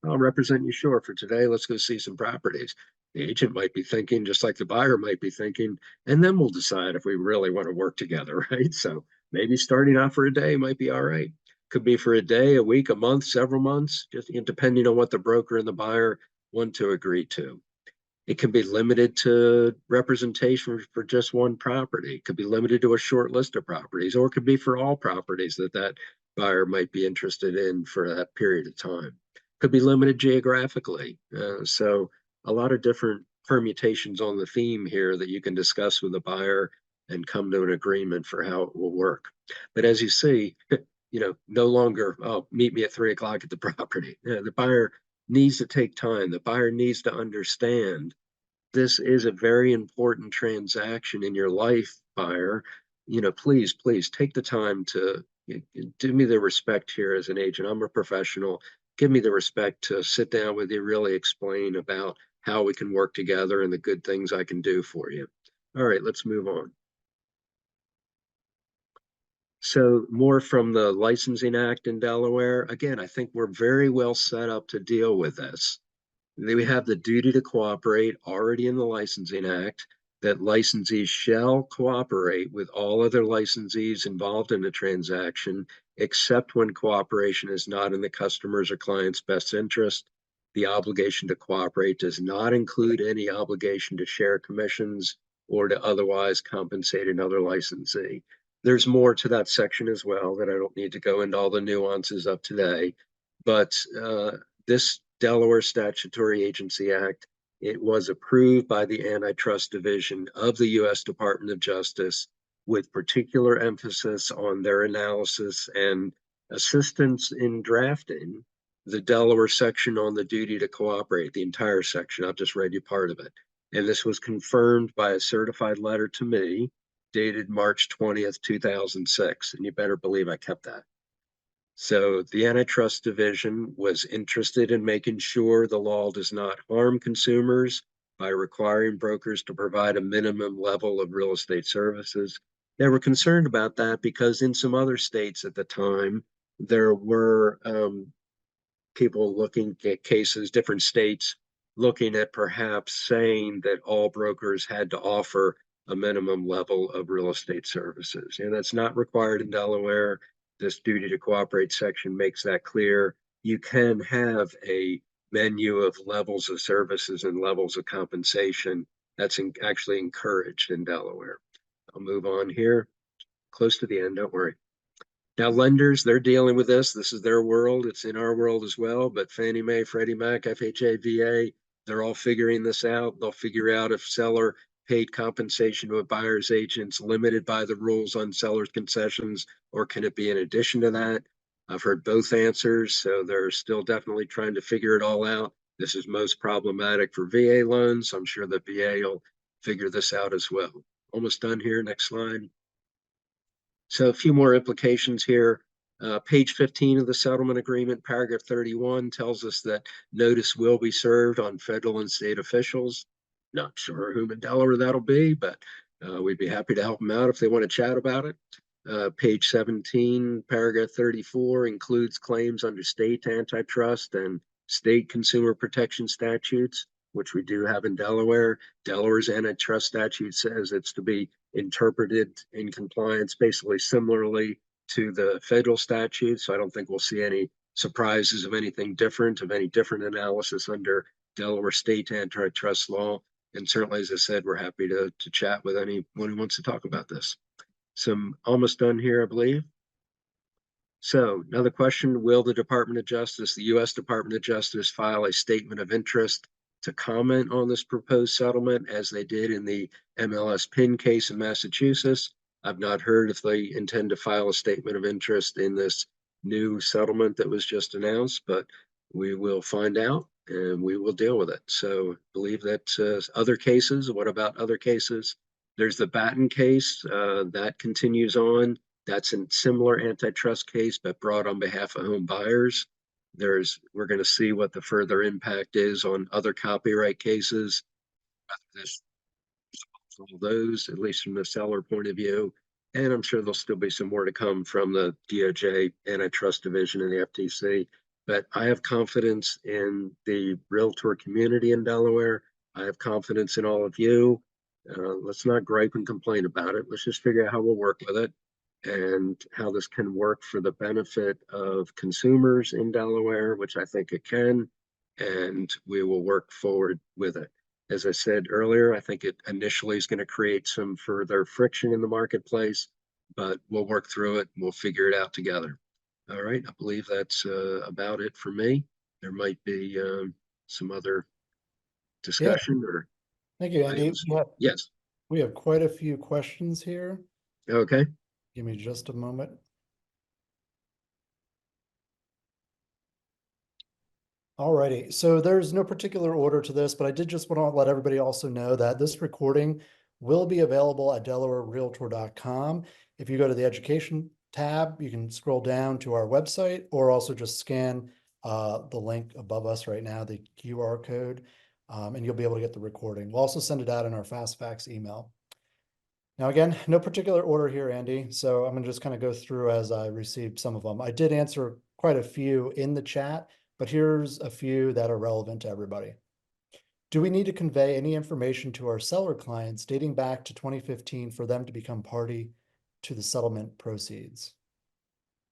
I'll represent you short for today. Let's go see some properties. The agent might be thinking, just like the buyer might be thinking, and then we'll decide if we really want to work together, right? So maybe starting out for a day might be all right. Could be for a day, a week, a month, several months, just depending on what the broker and the buyer want to agree to. It can be limited to representation for just one property. It could be limited to a short list of properties, or it could be for all properties that buyer might be interested in for that period of time. Could be limited geographically. So a lot of different permutations on the theme here that you can discuss with the buyer and come to an agreement for how it will work. But as you see, no longer, oh, meet me at 3 o'clock at the property. The buyer needs to take time. The buyer needs to understand this is a very important transaction in your life, buyer. Please take the time to do me the respect here as an agent. I'm a professional. Give me the respect to sit down with you, really explain about how we can work together and the good things I can do for you. All right, let's move on. So more from the Licensing Act in Delaware. Again, I think we're very well set up to deal with this. We have the duty to cooperate already in the Licensing Act, that licensees shall cooperate with all other licensees involved in the transaction, except when cooperation is not in the customer's or client's best interest. The obligation to cooperate does not include any obligation to share commissions or to otherwise compensate another licensee. There's more to that section as well that I don't need to go into all the nuances of today, but this Delaware Statutory Agency Act, it was approved by the Antitrust Division of the U.S. Department of Justice with particular emphasis on their analysis and assistance in drafting the Delaware section on the duty to cooperate, the entire section. I've just read you part of it. And this was confirmed by a certified letter to me dated March 20th, 2006. And you better believe I kept that. So the Antitrust Division was interested in making sure the law does not harm consumers by requiring brokers to provide a minimum level of real estate services. they were concerned about that because in some other states at the time, there were people looking at cases, different states looking at perhaps saying that all brokers had to offer a minimum level of real estate services. And that's not required in Delaware. This duty to cooperate section makes that clear. You can have a menu of levels of services and levels of compensation. That's actually encouraged in Delaware. I'll move on here. Close to the end, don't worry. Now, lenders, they're dealing with this. This is their world. It's in our world as well. But Fannie Mae, Freddie Mac, FHA, VA, they're all figuring this out. They'll figure out if seller paid compensation to a buyer's agent's limited by the rules on seller's concessions, or can it be in addition to that? I've heard both answers. So they're still definitely trying to figure it all out. This is most problematic for VA loans. I'm sure the VA will figure this out as well. Almost done here. Next slide. So a few more implications here. Page 15 of the settlement agreement, paragraph 31 tells us that notice will be served on federal and state officials. Not sure whom in Delaware that'll be, but we'd be happy to help them out if they want to chat about it. Page 17, paragraph 34 includes claims under state antitrust and state consumer protection statutes, which we do have in Delaware. Delaware's antitrust statute says it's to be interpreted in compliance basically similarly to the federal statute. So I don't think we'll see any surprises of anything different, of any different analysis under Delaware state antitrust law. And certainly, as I said, we're happy to chat with anyone who wants to talk about this. So I'm almost done here, I believe. So another question, will the Department of Justice, the U.S. Department of Justice, file a statement of interest to comment on this proposed settlement as they did in the MLS PIN case in Massachusetts? I've not heard if they intend to file a statement of interest in this new settlement that was just announced, but we will find out and we will deal with it. So I believe that other cases, what about other cases? There's the Batten case that continues on. That's a similar antitrust case, but brought on behalf of home buyers. We're going to see what the further impact is on other copyright cases. All those, at least from the seller point of view. And I'm sure there'll still be some more to come from the DOJ antitrust division and the FTC. But I have confidence in the realtor community in Delaware. I have confidence in all of you. Let's not gripe and complain about it. Let's just figure out how we'll work with it and how this can work for the benefit of consumers in Delaware, which I think it can, and we will work forward with it. As I said earlier, I think it initially is going to create some further friction in the marketplace, but we'll work through it and we'll figure it out together. All right, I believe that's about it for me. There might be some other discussion or Thank you, Andy. items. Yes. We have quite a few questions here. Okay. Give me just a moment. Alrighty, so there's no particular order to this, but I did just want to let everybody also know that this recording will be available at DelawareRealtor.com. If you go to the education tab, you can scroll down to our website or also just scan the link above us right now, the QR code, and you'll be able to get the recording. We'll also send it out in our fast fax email. Now, again, no particular order here, Andy, so I'm going to just kind of go through as I received some of them. I did answer quite a few in the chat, but here's a few that are relevant to everybody. Do we need to convey any information to our seller clients dating back to 2015 for them to become party to the settlement proceeds?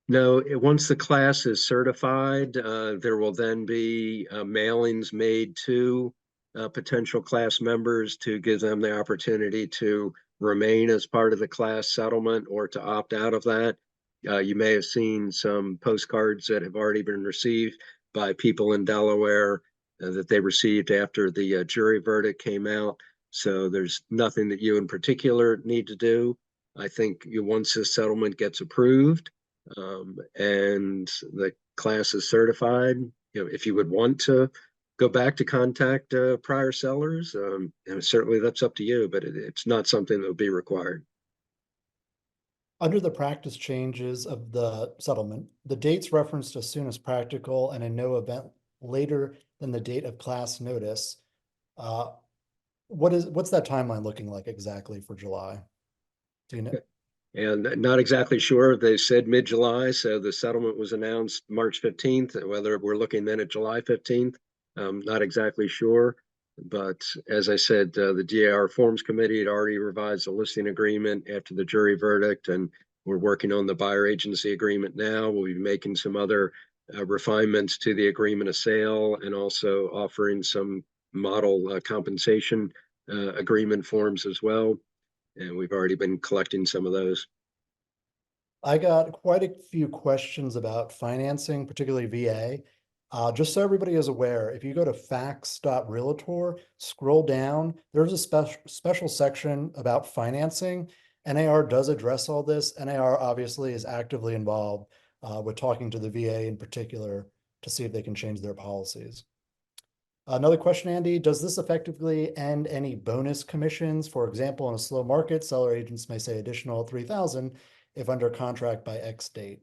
No, once the class is certified, there will then be mailings made to potential class members to give them the opportunity to remain as part of the class settlement or to opt out of that. You may have seen some postcards that have already been received by people in Delaware that they received after the jury verdict came out. So there's nothing that you in particular need to do. I think once this settlement gets approved and the class is certified, if you would want to go back to contact prior sellers, and certainly that's up to you, but it's not something that will be required. Under the practice changes of the settlement, the dates referenced as soon as practical and in no event later than the date of class notice. What's that timeline looking like exactly for July? Do you know? And not exactly sure. They said mid-July, so the settlement was announced March 15th. Whether we're looking then at July 15th, not exactly sure. But as I said, the DAR Forms Committee had already revised the listing agreement after the jury verdict, and we're working on the buyer agency agreement now. We'll be making some other refinements to the agreement of sale, and also offering some model compensation agreement forms as well. And we've already been collecting some of those. I got quite a few questions about financing, particularly VA. Just so everybody is aware, if you go to facts.realtor, scroll down, there's a special section about financing. NAR does address all this. NAR obviously is actively involved with talking to the VA in particular to see if they can change their policies. Another question, Andy, does this effectively end any bonus commissions? For example, in a slow market, seller agents may say additional 3,000 if under contract by X date.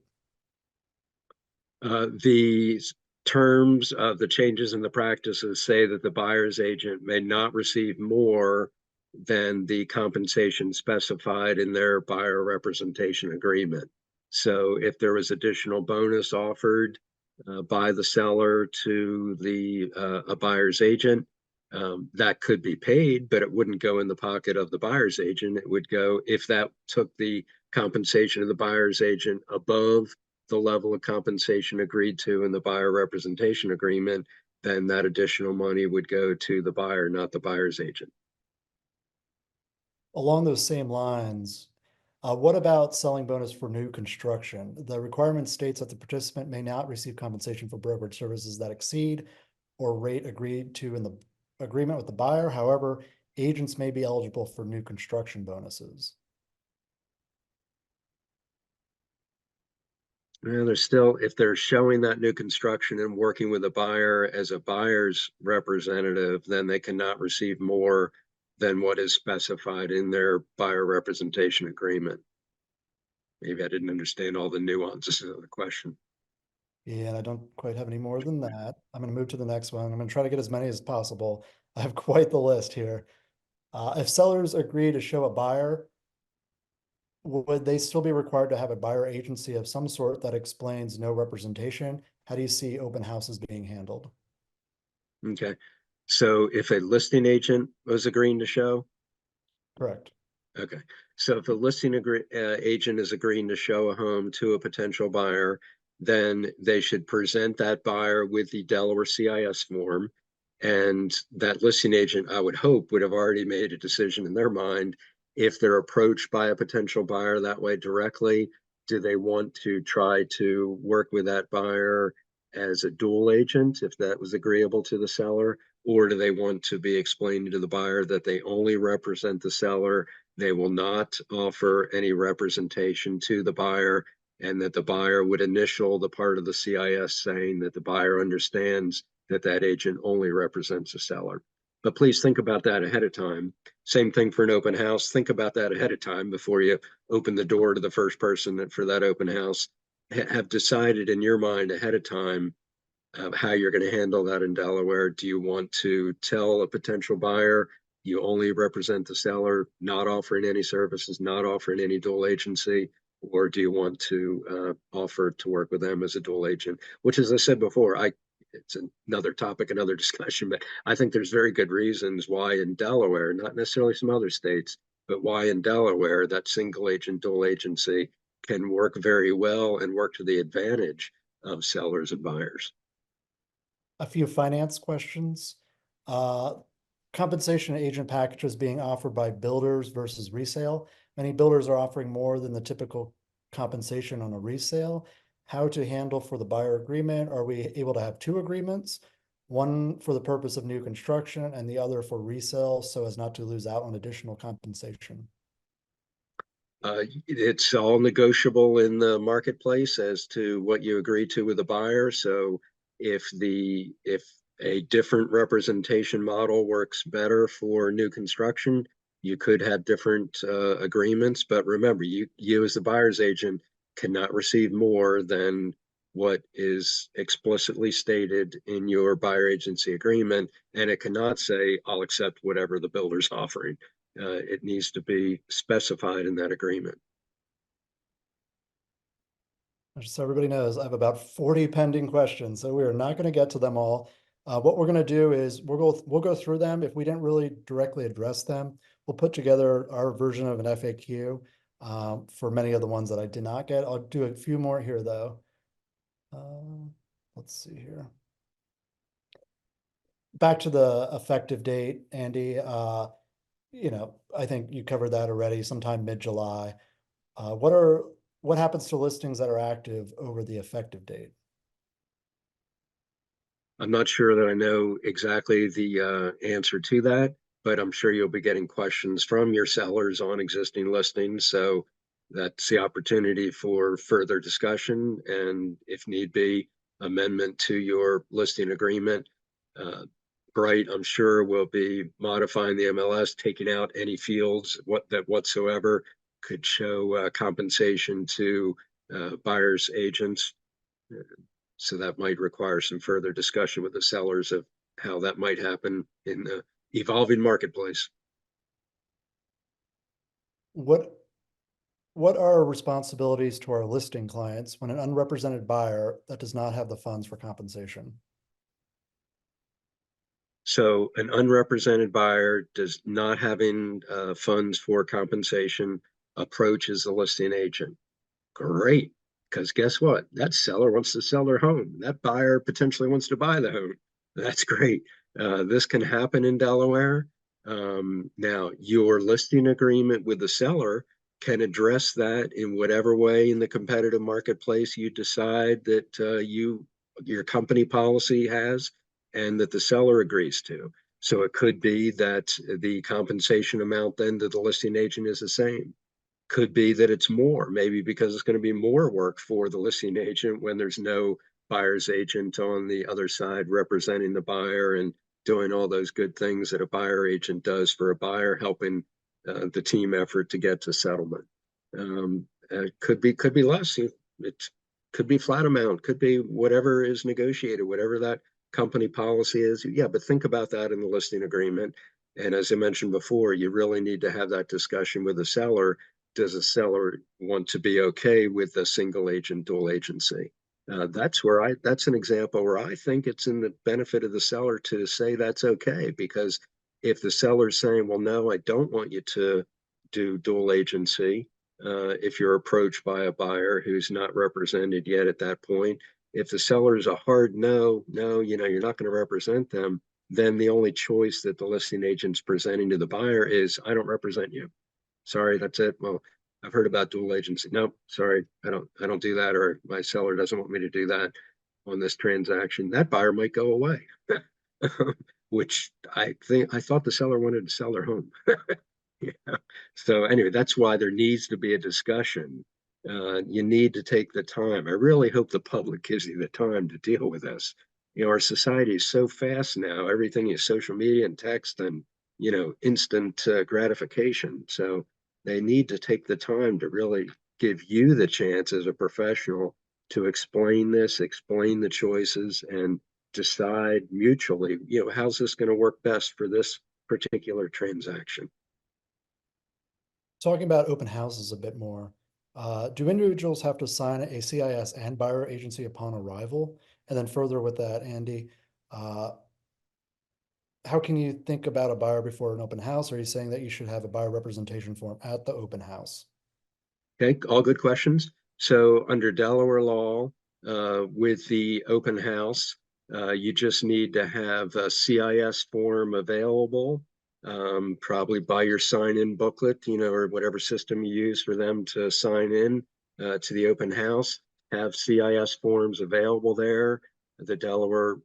The terms of the changes in the practices say that the buyer's agent may not receive more than the compensation specified in their buyer representation agreement. So if there was additional bonus offered by the seller to the a buyer's agent, that could be paid, but it wouldn't go in the pocket of the buyer's agent. It would go, if that took the compensation of the buyer's agent above the level of compensation agreed to in the buyer representation agreement, then that additional money would go to the buyer, not the buyer's agent. Along those same lines, what about selling bonus for new construction? The requirement states that the participant may not receive compensation for brokerage services that exceed or rate agreed to in the agreement with the buyer. However, agents may be eligible for new construction bonuses. Well, there's still, if they're showing that new construction and working with a buyer as a buyer's representative, then they cannot receive more than what is specified in their buyer representation agreement. Maybe I didn't understand all the nuances of the question. Yeah, and I don't quite have any more than that. I'm going to move to the next one. I'm going to try to get as many as possible. I have quite the list here. If sellers agree to show a buyer, would they still be required to have a buyer agency of some sort that explains no representation? How do you see open houses being handled? Okay. So if a listing agent was agreeing to show, Correct. okay. So if a listing agent is agreeing to show a home to a potential buyer, then they should present that buyer with the Delaware CIS form. And that listing agent, I would hope, would have already made a decision in their mind. If they're approached by a potential buyer that way directly, do they want to try to work with that buyer as a dual agent, if that was agreeable to the seller? Or do they want to be explaining to the buyer that they only represent the seller, they will not offer any representation to the buyer, and that the buyer would initial the part of the CIS saying that the buyer understands that that agent only represents the seller? But please think about that ahead of time. Same thing for an open house. Think about that ahead of time before you open the door to the first person that for that open house. Have decided in your mind ahead of time how you're going to handle that in Delaware. Do you want to tell a potential buyer you only represent the seller, not offering any services, not offering any dual agency? Or do you want to offer to work with them as a dual agent? Which, as I said before, it's another topic, another discussion, but I think there's very good reasons why in Delaware, not necessarily some other states, but why in Delaware that single agent, dual agency can work very well and work to the advantage of sellers and buyers. A few finance questions. Compensation agent packages being offered by builders versus resale. Many builders are offering more than the typical compensation on a resale. How to handle for the buyer agreement? Are we able to have two agreements? One for the purpose of new construction and the other for resale so as not to lose out on additional compensation? It's all negotiable in the marketplace as to what you agree to with the buyer. So if a different representation model works better for new construction, you could have different agreements. But remember, you as the buyer's agent cannot receive more than what is explicitly stated in your buyer agency agreement, and it cannot say, I'll accept whatever the builder's offering. It needs to be specified in that agreement. Just so everybody knows, I have about 40 pending questions, so we are not going to get to them all. What we're going to do is we'll go through them. If we didn't really directly address them, we'll put together our version of an FAQ for many of the ones that I did not get. I'll do a few more here though. Let's see here. Back to the effective date, Andy. You know, I think you covered that already, sometime mid-July. What happens to listings that are active over the effective date? I'm not sure that I know exactly the answer to that, but I'm sure you'll be getting questions from your sellers on existing listings. So that's the opportunity for further discussion and, if need be, amendment to your listing agreement. Bright, I'm sure, will be modifying the MLS, taking out any fields whatsoever could show compensation to buyers agents. So that might require some further discussion with the sellers of how that might happen in the evolving marketplace. What are responsibilities to our listing clients when an unrepresented buyer that does not have the funds for compensation? So an unrepresented buyer does not having funds for compensation approaches the listing agent. Great, because guess what? That seller wants to sell their home. That buyer potentially wants to buy the home. That's great. This can happen in Delaware. Now, your listing agreement with the seller can address that in whatever way in the competitive marketplace you decide that your company policy has and that the seller agrees to. So it could be that the compensation amount then to the listing agent is the same. Could be that it's more, maybe because it's going to be more work for the listing agent when there's no buyer's agent on the other side representing the buyer and doing all those good things that a buyer agent does for a buyer, helping the team effort to get to settlement. Could be less. It could be flat amount, could be whatever is negotiated, whatever that company policy is. Yeah, but think about that in the listing agreement. And as I mentioned before, you really need to have that discussion with the seller. Does a seller want to be okay with a single agent, dual agency? That's an example where I think it's in the benefit of the seller to say that's okay, because if the seller's saying, well, no, I don't want you to do dual agency, if you're approached by a buyer who's not represented yet at that point, if the seller is a hard no, you're not going to represent them, then the only choice that the listing agent's presenting to the buyer is, I don't represent you. Sorry, that's it. Well, I've heard about dual agency. No, sorry, I don't do that, or my seller doesn't want me to do that on this transaction. That buyer might go away, which I thought the seller wanted to sell their home. Yeah. So anyway, that's why there needs to be a discussion. You need to take the time. I really hope the public gives you the time to deal with this. Our society is so fast now. Everything is social media and text and, instant gratification. So they need to take the time to really give you the chance as a professional to explain this, explain the choices, and decide mutually, how's this going to work best for this particular transaction. Talking about open houses a bit more, do individuals have to sign a CIS and buyer agency upon arrival? And then further with that, Andy, how can you think about a buyer before an open house? Are you saying that you should have a buyer representation form at the open house? Okay, all good questions. So under Delaware law, with the open house, you just need to have a CIS form available, probably by your sign-in booklet, or whatever system you use for them to sign in to the open house. Have CIS forms available there. The Delaware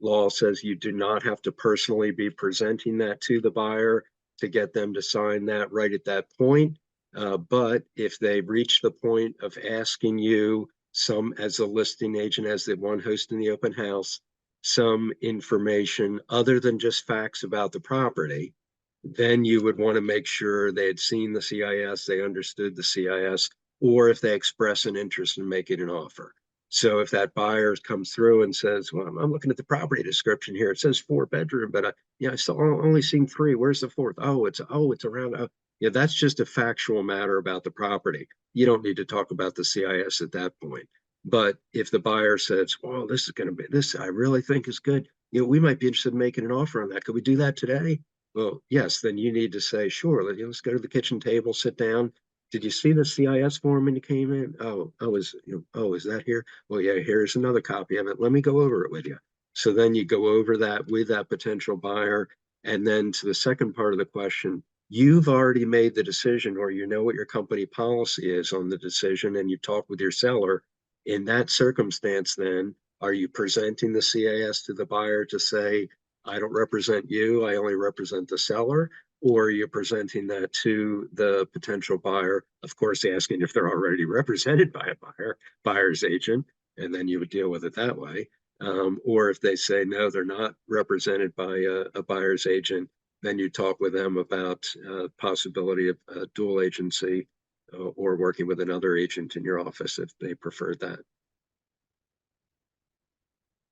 law says you do not have to personally be presenting that to the buyer to get them to sign that right at that point. But if they reach the point of asking you as a listing agent, as the one hosting the open house, some information other than just facts about the property, then you would want to make sure they had seen the CIS, they understood the CIS, or if they express an interest in making an offer. So if that buyer comes through and says, well, I'm looking at the property description here. It says 4-bedroom, but I still only seen 3. Where's the 4th? It's around. Yeah, that's just a factual matter about the property. You don't need to talk about the CIS at that point. But if the buyer says, "Well, this is going to be this, I really think is good. We might be interested in making an offer on that. Could we do that today?" Well, yes. Then you need to say, "Sure. Let's go to the kitchen table, sit down. Did you see the CIS form when you came in? Is that here? Well, yeah. Here's another copy of it. Let me go over it with you." So then you go over that with that potential buyer, and then to the second part of the question, you've already made the decision, or you know what your company policy is on the decision, and you talk with your seller. In that circumstance, then, are you presenting the CAS to the buyer to say, "I don't represent you, I only represent the seller"? Or are you presenting that to the potential buyer, of course, asking if they're already represented by a buyer's agent, and then you would deal with it that way. Or if they say, no, they're not represented by a buyer's agent, then you talk with them about possibility of dual agency or working with another agent in your office if they prefer that.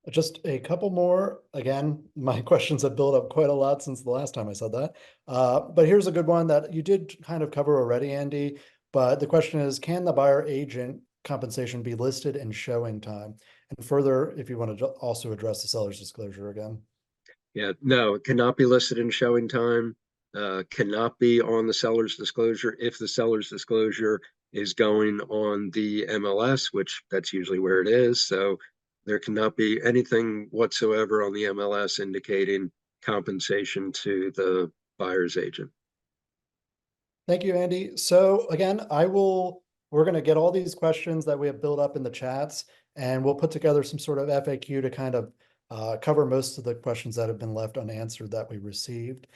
Just a couple more. Again, my questions have built up quite a lot since the last time I said that. But here's a good one that you did kind of cover already, Andy. But the question is, can the buyer agent compensation be listed in showing time? And further, if you want to also address the seller's disclosure again. Yeah, no, it cannot be listed in showing time, cannot be on the seller's disclosure. If the seller's disclosure is going on the MLS, which that's usually where it is. So there cannot be anything whatsoever on the MLS indicating compensation to the buyer's agent. Thank you, Andy. So again, we're going to get all these questions that we have built up in the chats, and we'll put together some sort of FAQ to kind of cover most of the questions that have been left unanswered that we received.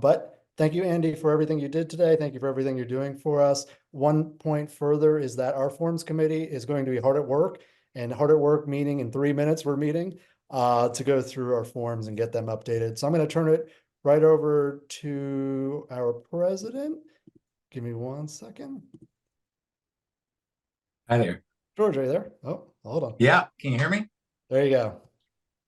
But thank you, Andy, for everything you did today. Thank you for everything you're doing for us. One point further is that our forms committee is going to be hard at work, and hard at work meaning in 3 minutes we're meeting to go through our forms and get them updated. So I'm going to turn it right over to our president. Give me 1 second. Hi there. George, are you there? Oh, hold on. Yeah, can you hear me? There you go.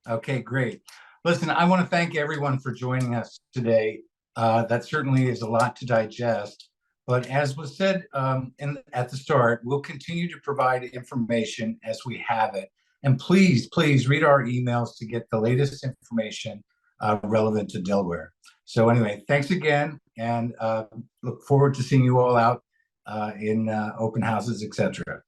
Okay, great. Listen, I want to thank everyone for joining us today. That certainly is a lot to digest. But as was said at the start, we'll continue to provide information as we have it. And please read our emails to get the latest information relevant to Delaware. So anyway, thanks again, and look forward to seeing you all out in open houses, etc.